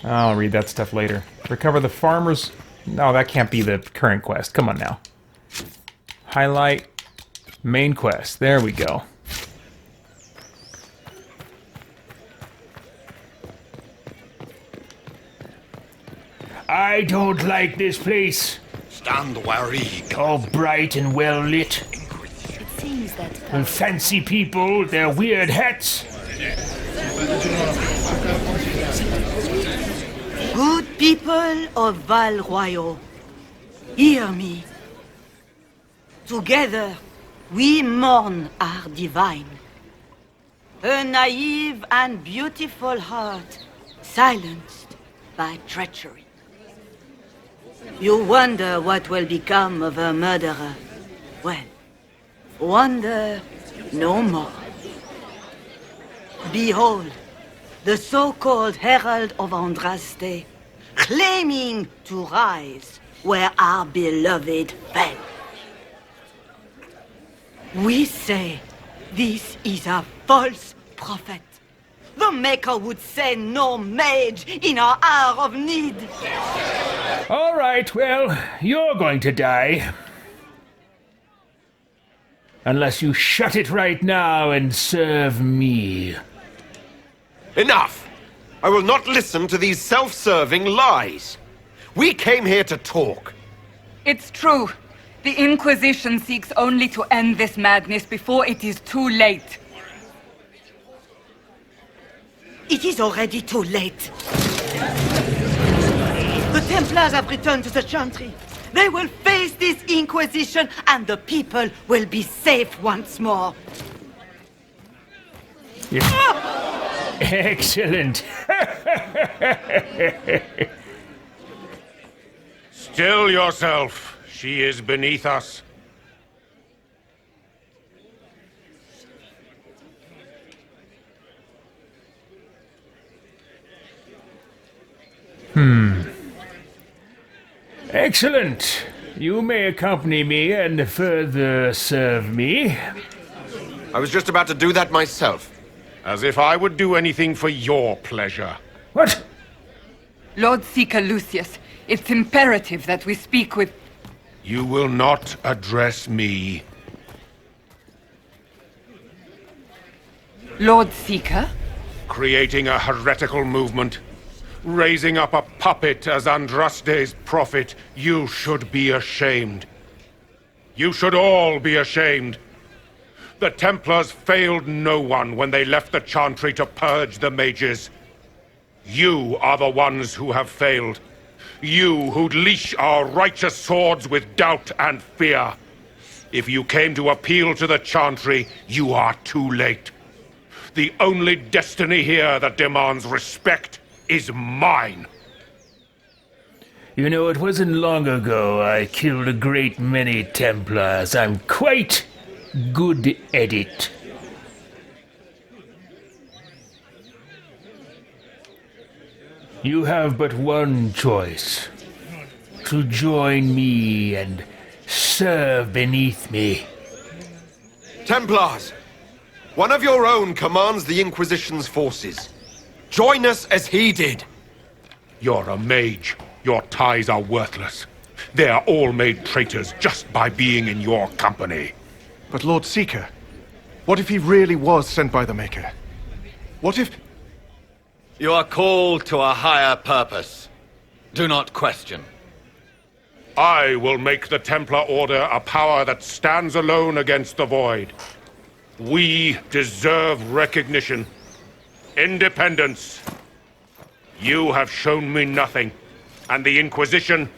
I'll read that stuff later. Recover the farmer's... No, that can't be the current quest. Come on now. Highlight. Main quest. There we go. I don't like this place. Stand Varric. All bright and well lit. It seems that... And fancy people, their weird hats. Good people of Val Royal, hear me. Together, we mourn our divine. Her naive and beautiful heart, silenced by treachery. You wonder what will become of her murderer. Well, wonder no more. Behold, the so-called Herald of Andraste, claiming to rise where our beloved fell. We say this is a false prophet. The Maker would send no mage in our hour of need. All right, well, you're going to die. Unless you shut it right now and serve me. Enough! I will not listen to these self-serving lies. We came here to talk. It's true. The Inquisition seeks only to end this madness before it is too late. It is already too late. The Templars have returned to the Chantry. They will face this Inquisition, and the people will be safe once more. Yeah. Excellent. Still yourself. She is beneath us. Excellent. You may accompany me and further serve me. I was just about to do that myself. As if I would do anything for your pleasure. What? Lord Seeker Lucius, it's imperative that we speak with... You will not address me. Lord Seeker? Creating a heretical movement. Raising up a puppet as Andraste's prophet. You should be ashamed. You should all be ashamed. The Templars failed no one when they left the Chantry to purge the mages. You are the ones who have failed. You who'd leash our righteous swords with doubt and fear. If you came to appeal to the Chantry, you are too late. The only destiny here that demands respect is mine. You know, it wasn't long ago I killed a great many Templars. I'm quite good at it. You have but one choice. To join me and serve beneath me. Templars! One of your own commands the Inquisition's forces. Join us as he did. You're a mage. Your ties are worthless. They are all made traitors just by being in your company. But Lord Seeker, what if he really was sent by the Maker? What if... You are called to a higher purpose. Do not question. I will make the Templar Order a power that stands alone against the Void. We deserve recognition. Independence. You have shown me nothing, and the Inquisition,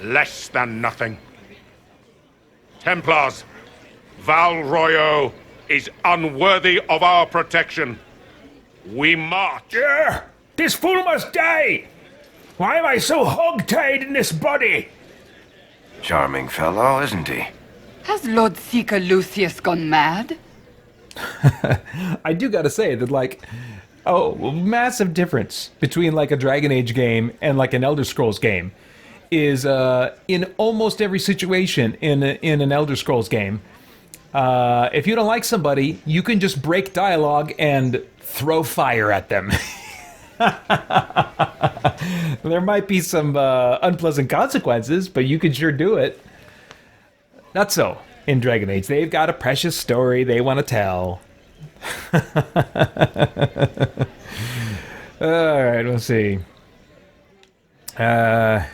less than nothing. Templars, Val Royeaux is unworthy of our protection. We march. This fool must die! Why am I so hog-tied in this body? Charming fellow, isn't he? Has Lord Seeker Lucius gone mad? I do gotta say that, like, massive difference between, like, a Dragon Age game and, like, an Elder Scrolls game is, in almost every situation in an Elder Scrolls game, if you don't like somebody, you can just break dialogue and throw fire at them. There might be some unpleasant consequences, but you can sure do it. Not so in Dragon Age. They've got a precious story they want to tell. Alright, let's see. Well,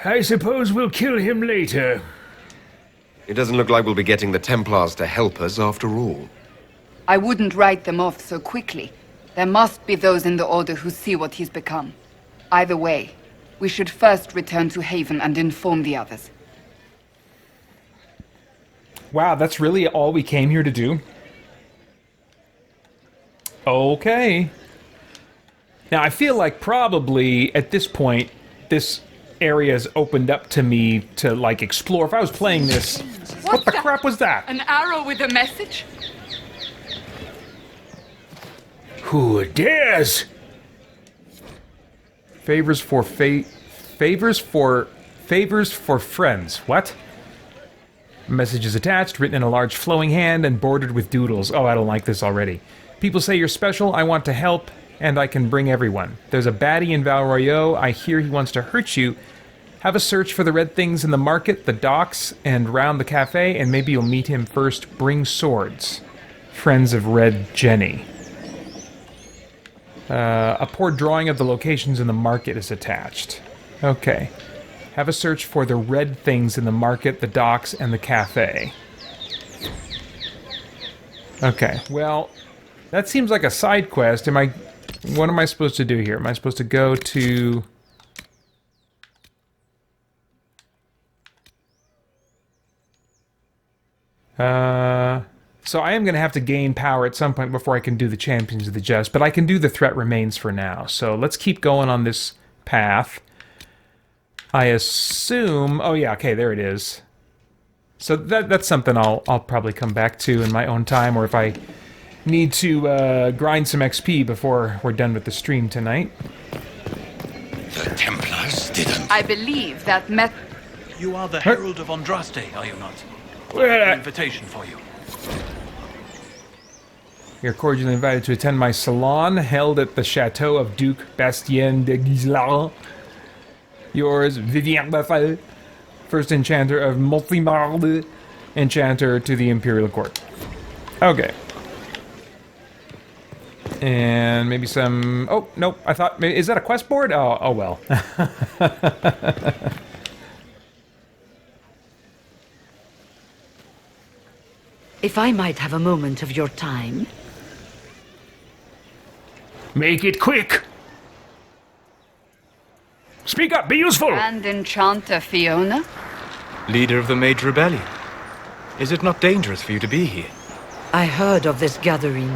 I suppose we'll kill him later. It doesn't look like we'll be getting the Templars to help us after all. I wouldn't write them off so quickly. There must be those in the Order who see what he's become. Either way, we should first return to Haven and inform the others. Wow, that's really all we came here to do? Okay. Now, I feel like probably, at this point, this area's opened up to me to, like, explore. If I was playing this... What the crap was that? An arrow with a message? Who dares? Favors for friends. What? Message is attached, written in a large flowing hand and bordered with doodles. Oh, I don't like this already. People say you're special, I want to help, and I can bring everyone. There's a baddie in Val Royeaux, I hear he wants to hurt you. Have a search for the red things in the market, the docks, and round the cafe, and maybe you'll meet him first. Bring swords. Friends of Red Jenny. A poor drawing of the locations in the market is attached. Okay. Have a search for the red things in the market, the docks, and the cafe. Okay, well, that seems like a side quest. What am I supposed to do here? Am I supposed to go to... So I am going to have to gain power at some point before I can do the Champions of the Just, but I can do the Threat Remains for now. So let's keep going on this path. I assume... Oh yeah, okay, there it is. So that's something I'll probably come back to in my own time, or if I need to grind some XP before we're done with the stream tonight. The Templars didn't... I believe that You are the Herald of Andraste, are you not? Well, An invitation for you. You're cordially invited to attend my salon, held at the chateau of Duke Bastien de Guislarn. Yours, Vivien Lafayette, first enchanter of Montemard, enchanter to the Imperial Court. Okay. And maybe some... Oh, nope, I thought... Maybe, is that a quest board? Oh well. If I might have a moment of your time... Make it quick! Speak up, be useful! And Enchanter Fiona? Leader of the Mage Rebellion. Is it not dangerous for you to be here? I heard of this gathering,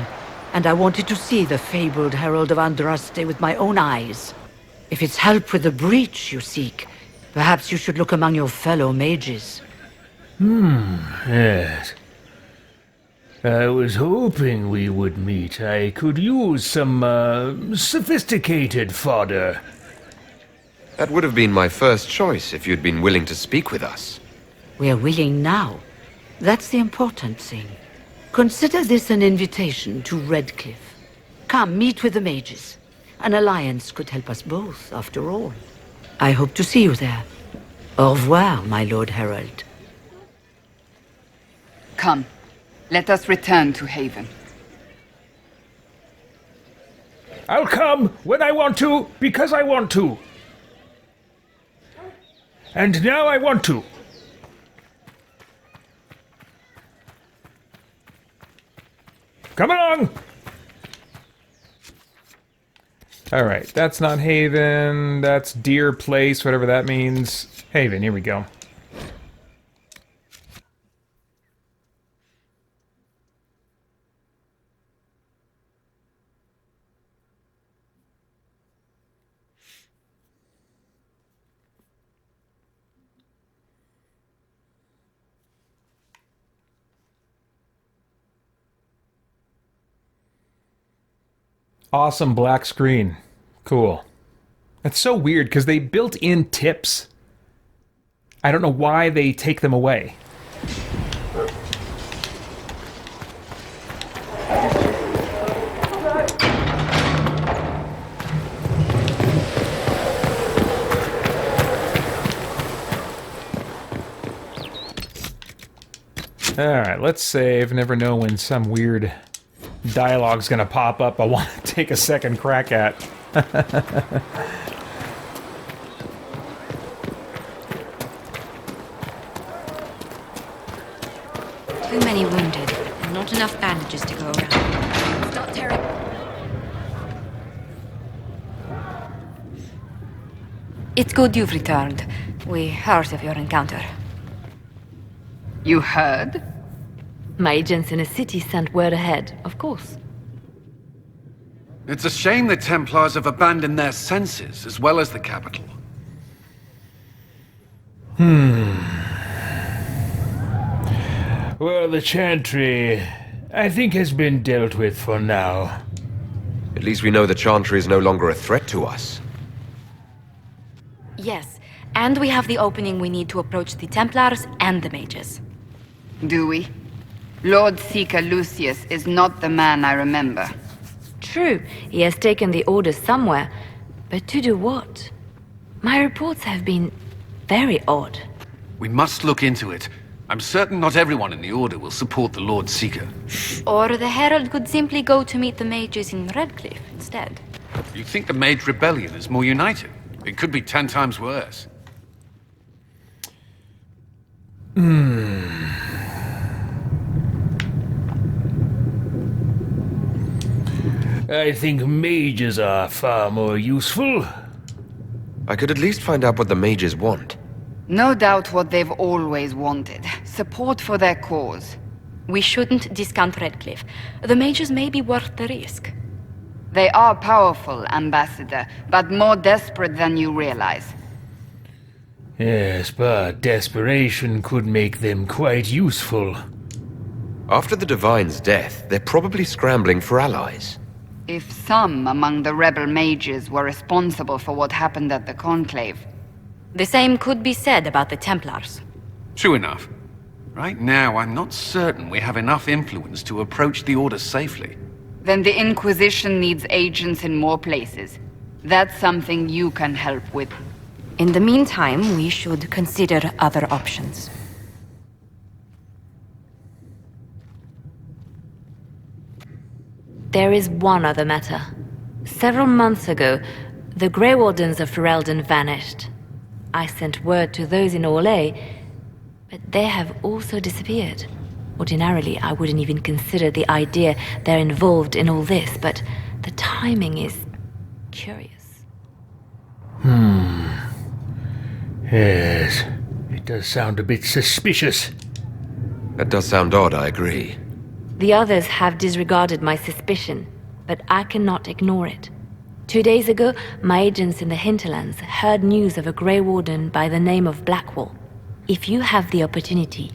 and I wanted to see the fabled Herald of Andraste with my own eyes. If it's help with the breach you seek, perhaps you should look among your fellow mages. Yes. I was hoping we would meet. I could use some, sophisticated fodder. That would have been my first choice if you'd been willing to speak with us. We're willing now. That's the important thing. Consider this an invitation to Redcliffe. Come, meet with the mages. An alliance could help us both, after all. I hope to see you there. Au revoir, my Lord Herald. Come, let us return to Haven. I'll come when I want to, because I want to. And now I want to. Come along! Alright, that's not Haven, that's Deer Place, whatever that means. Haven, here we go. Awesome black screen. Cool. That's so weird because they built in tips. I don't know why they take them away. Alright, let's save. Never know when some weird dialogue's gonna pop up I want to take a second crack at. Too many wounded, and not enough bandages to go around. It's not terrible. It's good you've returned. We heard of your encounter. You heard? My agents in a city sent word ahead, of course. It's a shame the Templars have abandoned their senses, as well as the capital. Well, the Chantry, I think, has been dealt with for now. At least we know the Chantry is no longer a threat to us. Yes, and we have the opening we need to approach the Templars and the mages. Do we? Lord Seeker Lucius is not the man I remember. True, he has taken the orders somewhere, but to do what? My reports have been very odd. We must look into it. I'm certain not everyone in the Order will support the Lord Seeker. Or the Herald could simply go to meet the mages in Redcliffe instead. You think the Mage Rebellion is more united? It could be 10 times worse. I think mages are far more useful. I could at least find out what the mages want. No doubt what they've always wanted. Support for their cause. We shouldn't discount Redcliffe. The mages may be worth the risk. They are powerful, Ambassador, but more desperate than you realize. Yes, but desperation could make them quite useful. After the Divine's death, they're probably scrambling for allies. If some among the rebel mages were responsible for what happened at the Conclave. The same could be said about the Templars. True enough. Right now, I'm not certain we have enough influence to approach the Order safely. Then the Inquisition needs agents in more places. That's something you can help with. In the meantime, we should consider other options. There is one other matter. Several months ago, the Grey Wardens of Ferelden vanished. I sent word to those in Orlais, but they have also disappeared. Ordinarily, I wouldn't even consider the idea they're involved in all this, but the timing is curious. Yes, it does sound a bit suspicious. That does sound odd, I agree. The others have disregarded my suspicion, but I cannot ignore it. 2 days ago, my agents in the hinterlands heard news of a Grey Warden by the name of Blackwall. If you have the opportunity,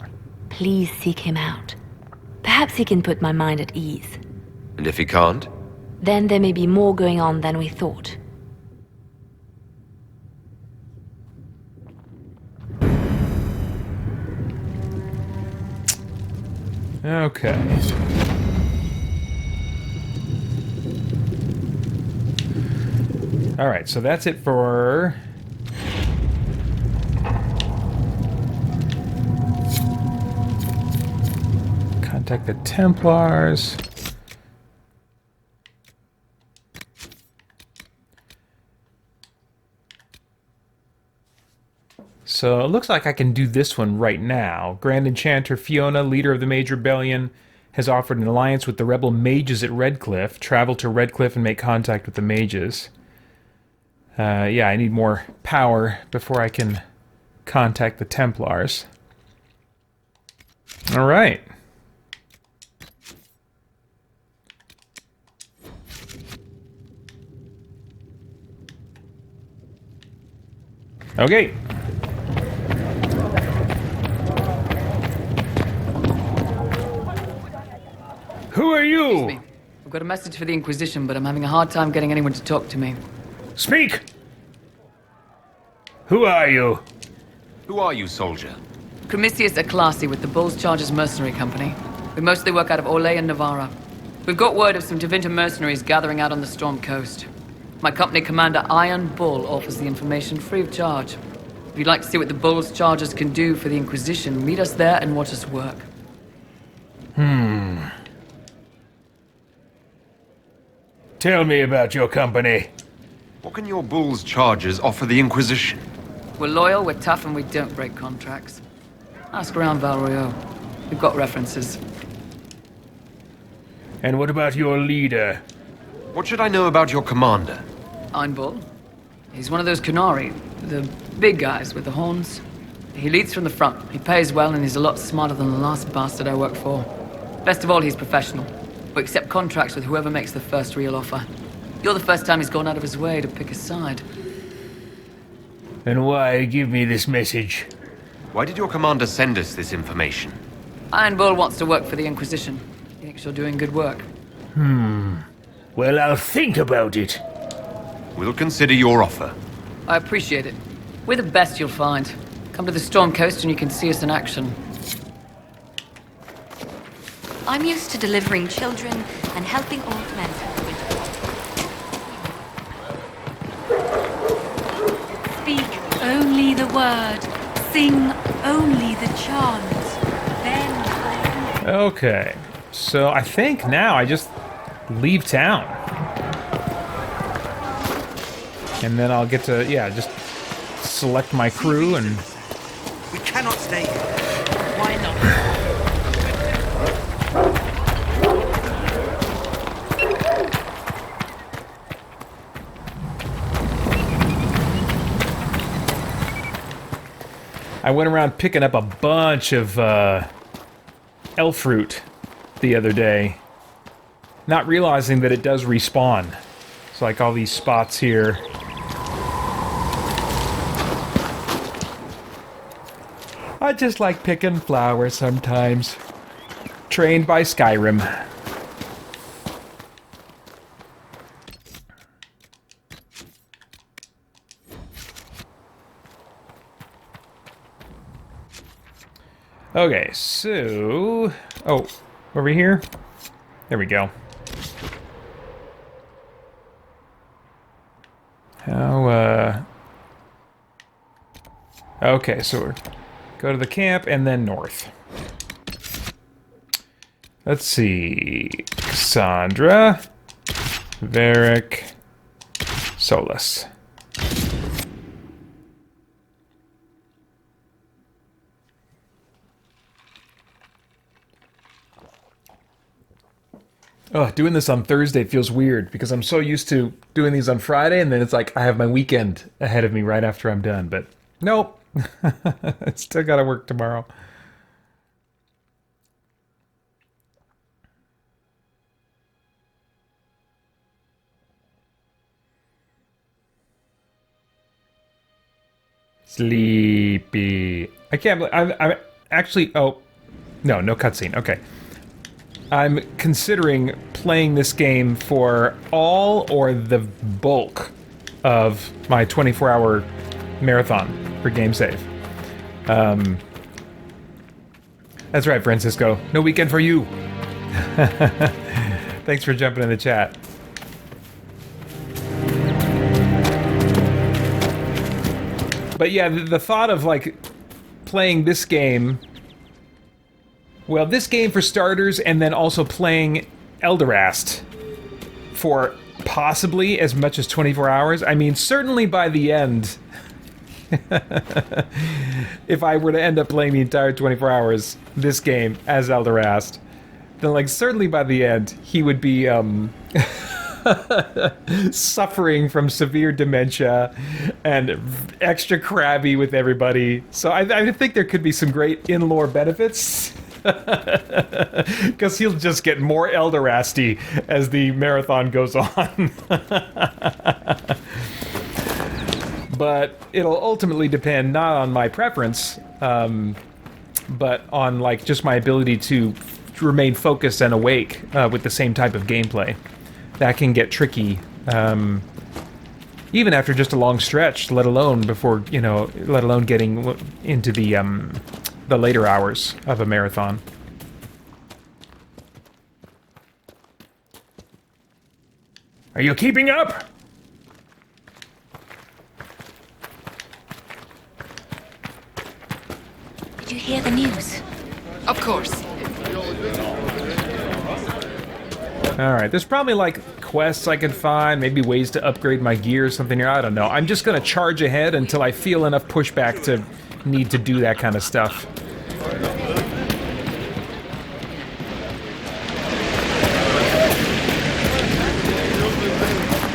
please seek him out. Perhaps he can put my mind at ease. And if he can't? Then there may be more going on than we thought. Okay. All right, so that's it for... Contact the Templars. So it looks like I can do this one right now. Grand Enchanter Fiona, leader of the Mage Rebellion, has offered an alliance with the rebel mages at Redcliffe. Travel to Redcliffe and make contact with the mages. Yeah, I need more power before I can contact the Templars. All right. Okay. Who are you? Excuse me. I've got a message for the Inquisition, but I'm having a hard time getting anyone to talk to me. Speak! Who are you? Who are you, soldier? Cremisius Aclasi with the Bulls Chargers Mercenary Company. We mostly work out of Orlais and Navarra. We've got word of some Tevinter mercenaries gathering out on the Storm Coast. My company commander, Iron Bull, offers the information free of charge. If you'd like to see what the Bulls Chargers can do for the Inquisition, meet us there and watch us work. Tell me about your company. What can your Bull's Chargers offer the Inquisition? We're loyal, we're tough, and we don't break contracts. Ask around Valroyo. We've got references. And what about your leader? What should I know about your commander? Einbull. He's one of those Kunari, the big guys with the horns. He leads from the front. He pays well, and he's a lot smarter than the last bastard I worked for. Best of all, he's professional. We accept contracts with whoever makes the first real offer. You're the first time he's gone out of his way to pick a side. And why give me this message? Why did your commander send us this information? Iron Bull wants to work for the Inquisition. He thinks you're doing good work. Well, I'll think about it. We'll consider your offer. I appreciate it. We're the best you'll find. Come to the Storm Coast and you can see us in action. I'm used to delivering children and helping old men. Speak only the word. Sing only the chant. Then Okay. So I think now I just leave town. And then I'll get to, yeah, just select my crew and... We cannot stay here. Why not? I went around picking up a bunch of elf fruit the other day, not realizing that it does respawn. It's like all these spots here. I just like picking flowers sometimes. Trained by Skyrim. Okay, so... Oh, over here? There we go. How, Okay, so we're... Go to the camp and then north. Let's see... Cassandra... Varric... Solas. Oh, doing this on Thursday feels weird because I'm so used to doing these on Friday, and then it's like I have my weekend ahead of me right after I'm done. But nope, Still gotta work tomorrow. Sleepy. I can't believe I'm actually. Oh, no cutscene. Okay. I'm considering playing this game for all or the bulk of my 24-hour marathon for game save. That's right, Francisco. No weekend for you. Thanks for jumping in the chat. But yeah, the thought of like playing this game, well, this game for starters, and then also playing Elderast for possibly as much as 24 hours. I mean, certainly by the end, if I were to end up playing the entire 24 hours, this game as Elderast, then like certainly by the end, he would be suffering from severe dementia and extra crabby with everybody. So I think there could be some great in-lore benefits. Because he'll just get more Elderasty as the marathon goes on. But it'll ultimately depend not on my preference, but on like just my ability to remain focused and awake with the same type of gameplay. That can get tricky, even after just a long stretch, let alone before, you know, let alone getting into the later hours of a marathon. Are you keeping up? Did you hear the news? Of course. Alright, there's probably like quests I can find, maybe ways to upgrade my gear or something here, I don't know. I'm just gonna charge ahead until I feel enough pushback to need to do that kind of stuff.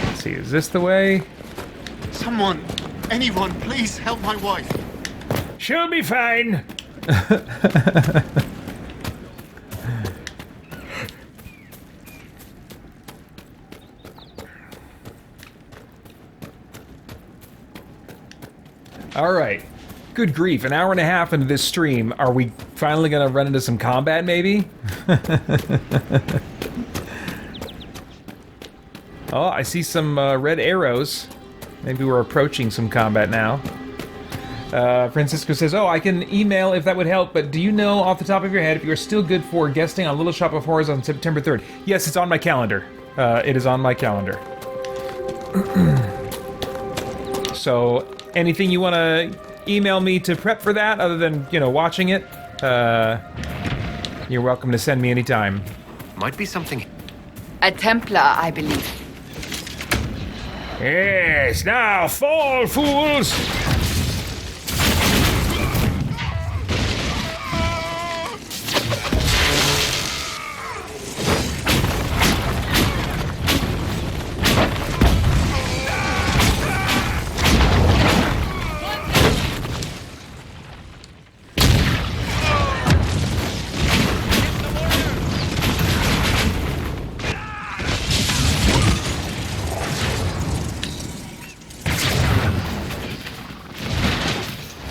Let's see, is this the way? Someone, anyone, please help my wife. She'll be fine. Alright. Good grief, an hour and a half into this stream, are we finally gonna run into some combat, maybe? Oh, I see some red arrows. Maybe we're approaching some combat now. Francisco says, oh, I can email if that would help, but do you know off the top of your head if you're still good for guesting on Little Shop of Horrors on September 3rd? Yes, it's on my calendar. It is on my calendar. So, anything you want to email me to prep for that, other than, you know, watching it, you're welcome to send me anytime. Might be something... A Templar, I believe. Yes, now fall, fools!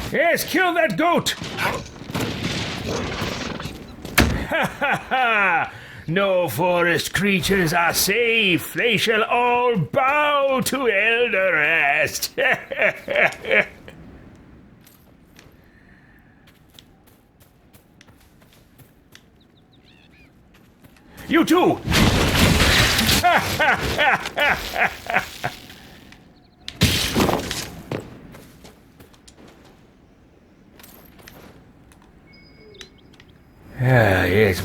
Yes, kill that goat! Ha ha ha! No forest creatures are safe. They shall all bow to Elderast. You too! Yes,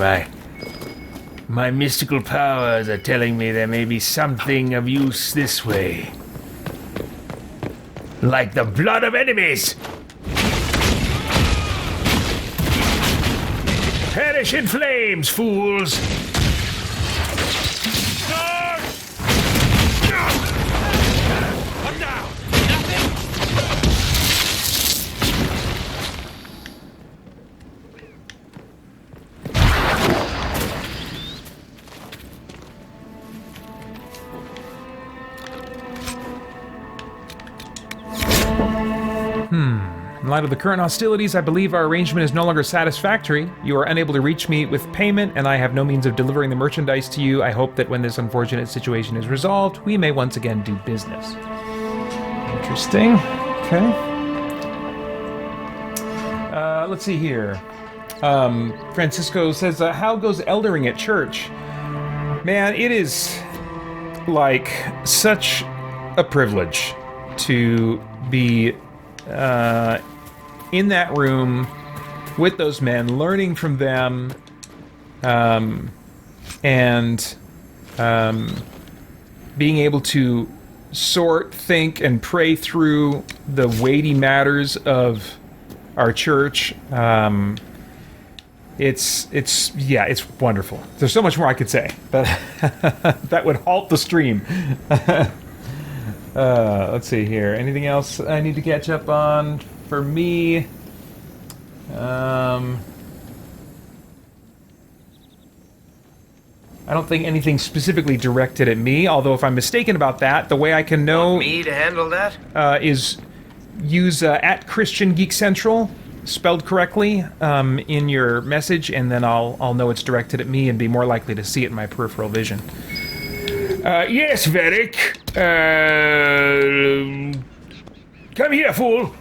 my mystical powers are telling me there may be something of use this way. Like the blood of enemies! Perish in flames, fools! light of the current hostilities, I believe our arrangement is no longer satisfactory. You are unable to reach me with payment, and I have no means of delivering the merchandise to you. I hope that when this unfortunate situation is resolved, we may once again do business. Interesting. Okay. Let's see here. Francisco says, how goes eldering at church? Man, it is like such a privilege to be in that room with those men, learning from them, and being able to sort, think, and pray through the weighty matters of our church. It's wonderful. There's so much more I could say, but that would halt the stream. Let's see here. Anything else I need to catch up on for me? I don't think anything specifically directed at me, although if I'm mistaken about that, the way I can know... Want me to handle that? Is use at Christian Geek Central, spelled correctly, in your message, and then I'll know it's directed at me and be more likely to see it in my peripheral vision. Yes, Varric. Come here, fool.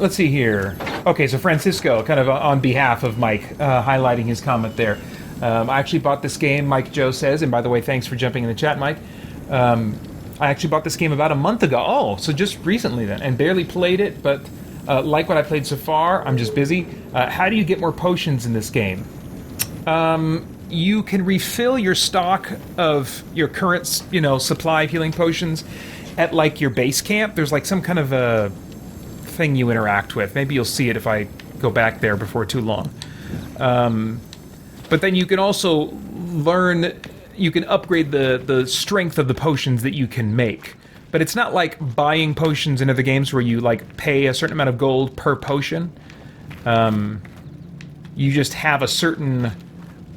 Let's see here. Okay, so Francisco, kind of on behalf of Mike, highlighting his comment there. I actually bought this game, Mike Joe says, and by the way, thanks for jumping in the chat, Mike. I actually bought this game about a month ago. Oh, so just recently then, and barely played it, but like what I played so far, I'm just busy. How do you get more potions in this game? You can refill your stock of your current, supply of healing potions at like your base camp. There's like some kind of a thing you interact with. Maybe you'll see it if I go back there before too long. But then you can also you can upgrade the strength of the potions that you can make. But it's not like buying potions in other games where you like pay a certain amount of gold per potion. You just have a certain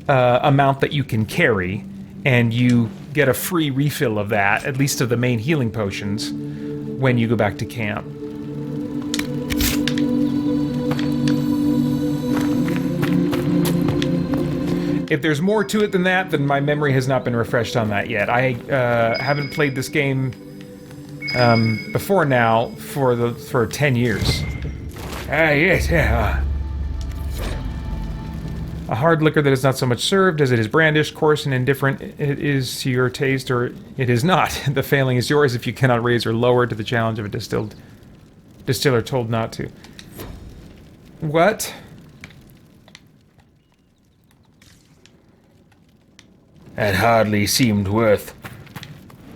amount that you can carry, and you get a free refill of that, at least of the main healing potions, when you go back to camp. If there's more to it than that, then my memory has not been refreshed on that yet. I haven't played this game before now for 10 years. Yes, yeah. A hard liquor that is not so much served as it is brandished, coarse, and indifferent. It is to your taste, or it is not. The failing is yours if you cannot raise or lower to the challenge of a distiller told not to. What? That hardly seemed worth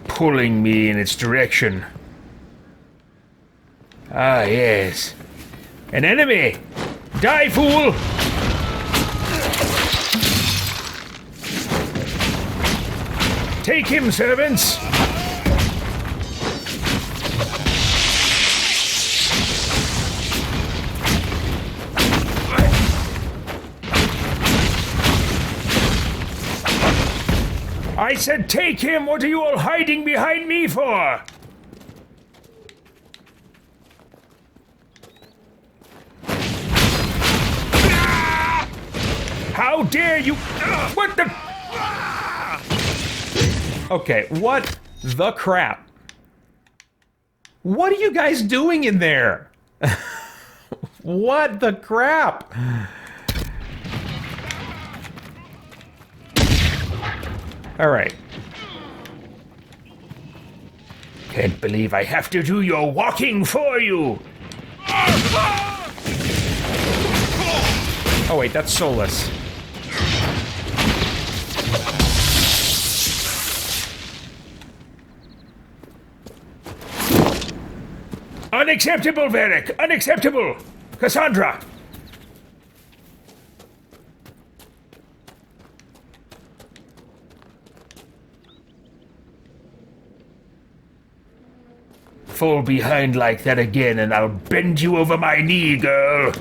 pulling me in its direction. Ah, yes. An enemy! Die, fool! Take him, servants! I said take him! What are you all hiding behind me for? How dare you! What the... Okay, what the crap? What are you guys doing in there? What the crap? All right. Can't believe I have to do your walking for you. Oh wait, that's Solas. Unacceptable, Varric! Unacceptable! Cassandra! Fall behind like that again and I'll bend you over my knee, girl!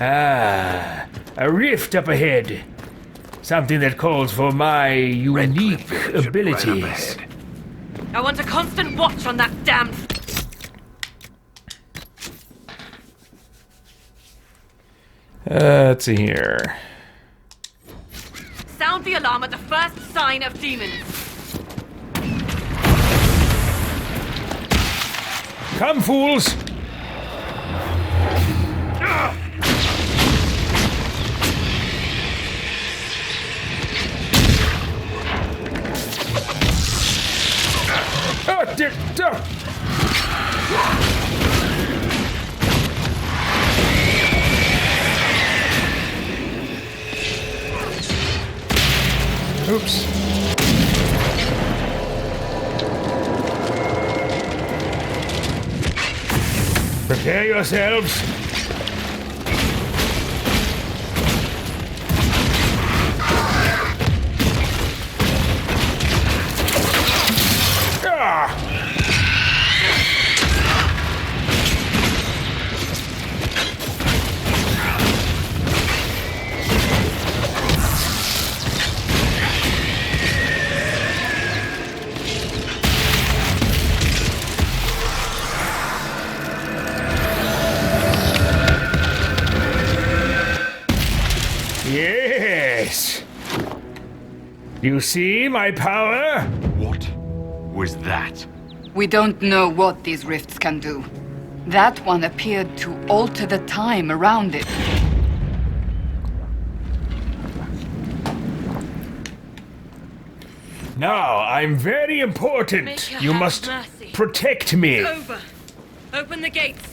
Ah, a rift up ahead. Something that calls for my unique abilities. I want a constant watch on that damn... Let's see here. Sound the alarm at the first sign of demons. Come, fools! Oh, dear! Oops. Prepare yourselves. Yes. You see my power? What was that? We don't know what these rifts can do. That one appeared to alter the time around it. Now, I'm very important. Maker, You have must mercy. protect me. It's over. Open the gates.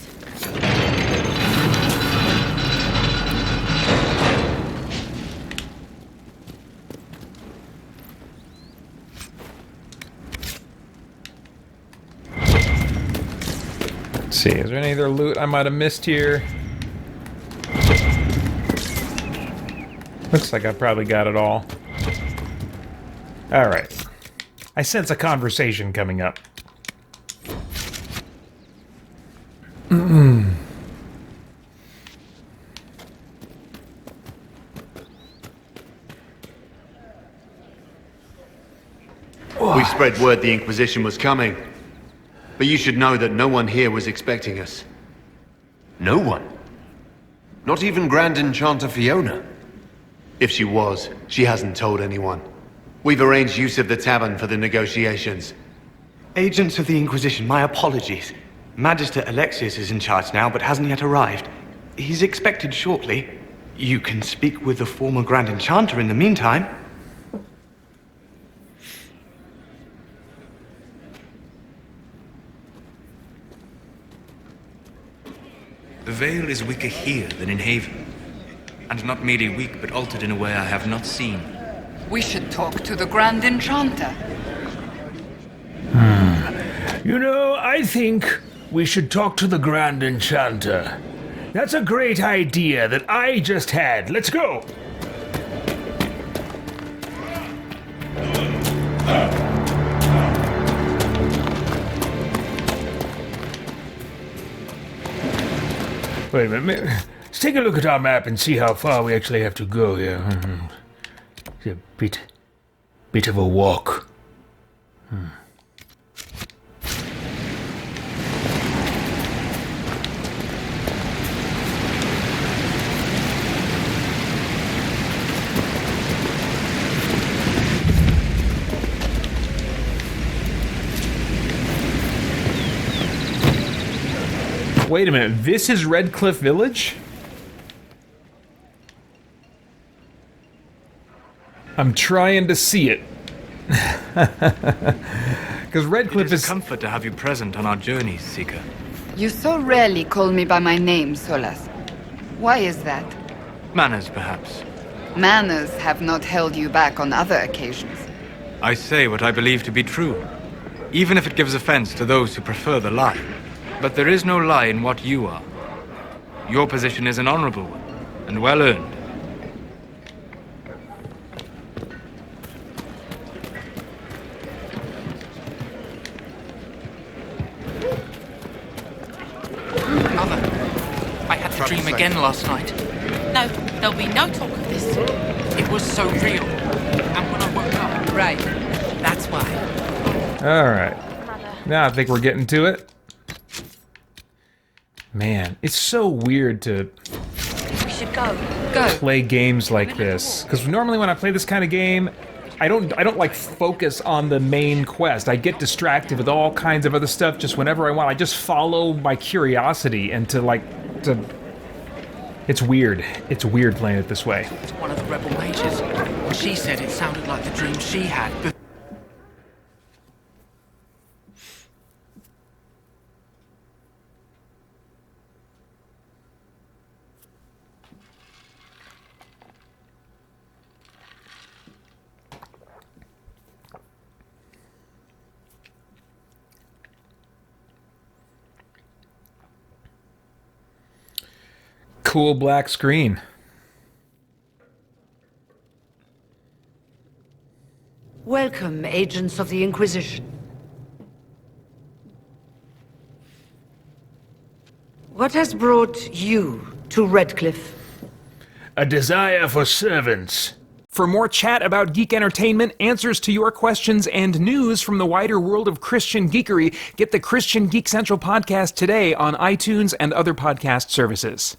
Let's see, is there any other loot I might have missed here? Looks like I probably got it all. Alright. I sense a conversation coming up. We spread word the Inquisition was coming. But you should know that no one here was expecting us. No one? Not even Grand Enchanter Fiona? If she was, she hasn't told anyone. We've arranged use of the tavern for the negotiations. Agents of the Inquisition, my apologies. Magister Alexius is in charge now, but hasn't yet arrived. He's expected shortly. You can speak with the former Grand Enchanter in the meantime. The veil is weaker here than in Haven. And not merely weak, but altered in a way I have not seen. We should talk to the Grand Enchanter. You know, I think we should talk to the Grand Enchanter. That's a great idea that I just had. Let's go! Wait a minute. Let's take a look at our map and see how far we actually have to go here. It's a bit of a walk. Wait a minute, this is Redcliffe Village? I'm trying to see it. Because Redcliffe is a comfort to have you present on our journeys, Seeker. You so rarely call me by my name, Solas. Why is that? Manners, perhaps. Manners have not held you back on other occasions. I say what I believe to be true, even if it gives offense to those who prefer the lie. But there is no lie in what you are. Your position is an honorable one, and well earned. Mother, I had the dream again last night. No, there'll be no talk of this. It was so real. And when I woke up... Right. That's why. Alright. Now I think we're getting to it. Man, it's so weird to We should go. play games like this. Because normally when I play this kind of game, I don't like focus on the main quest. I get distracted with all kinds of other stuff just whenever I want. I just follow my curiosity and it's weird. It's weird playing it this way. It's one of the rebel mages. She said it sounded like the dream she had. Cool black screen. Welcome, agents of the Inquisition. What has brought you to Redcliffe? A desire for servants. For more chat about geek entertainment, answers to your questions, and news from the wider world of Christian geekery, get the Christian Geek Central podcast today on iTunes and other podcast services.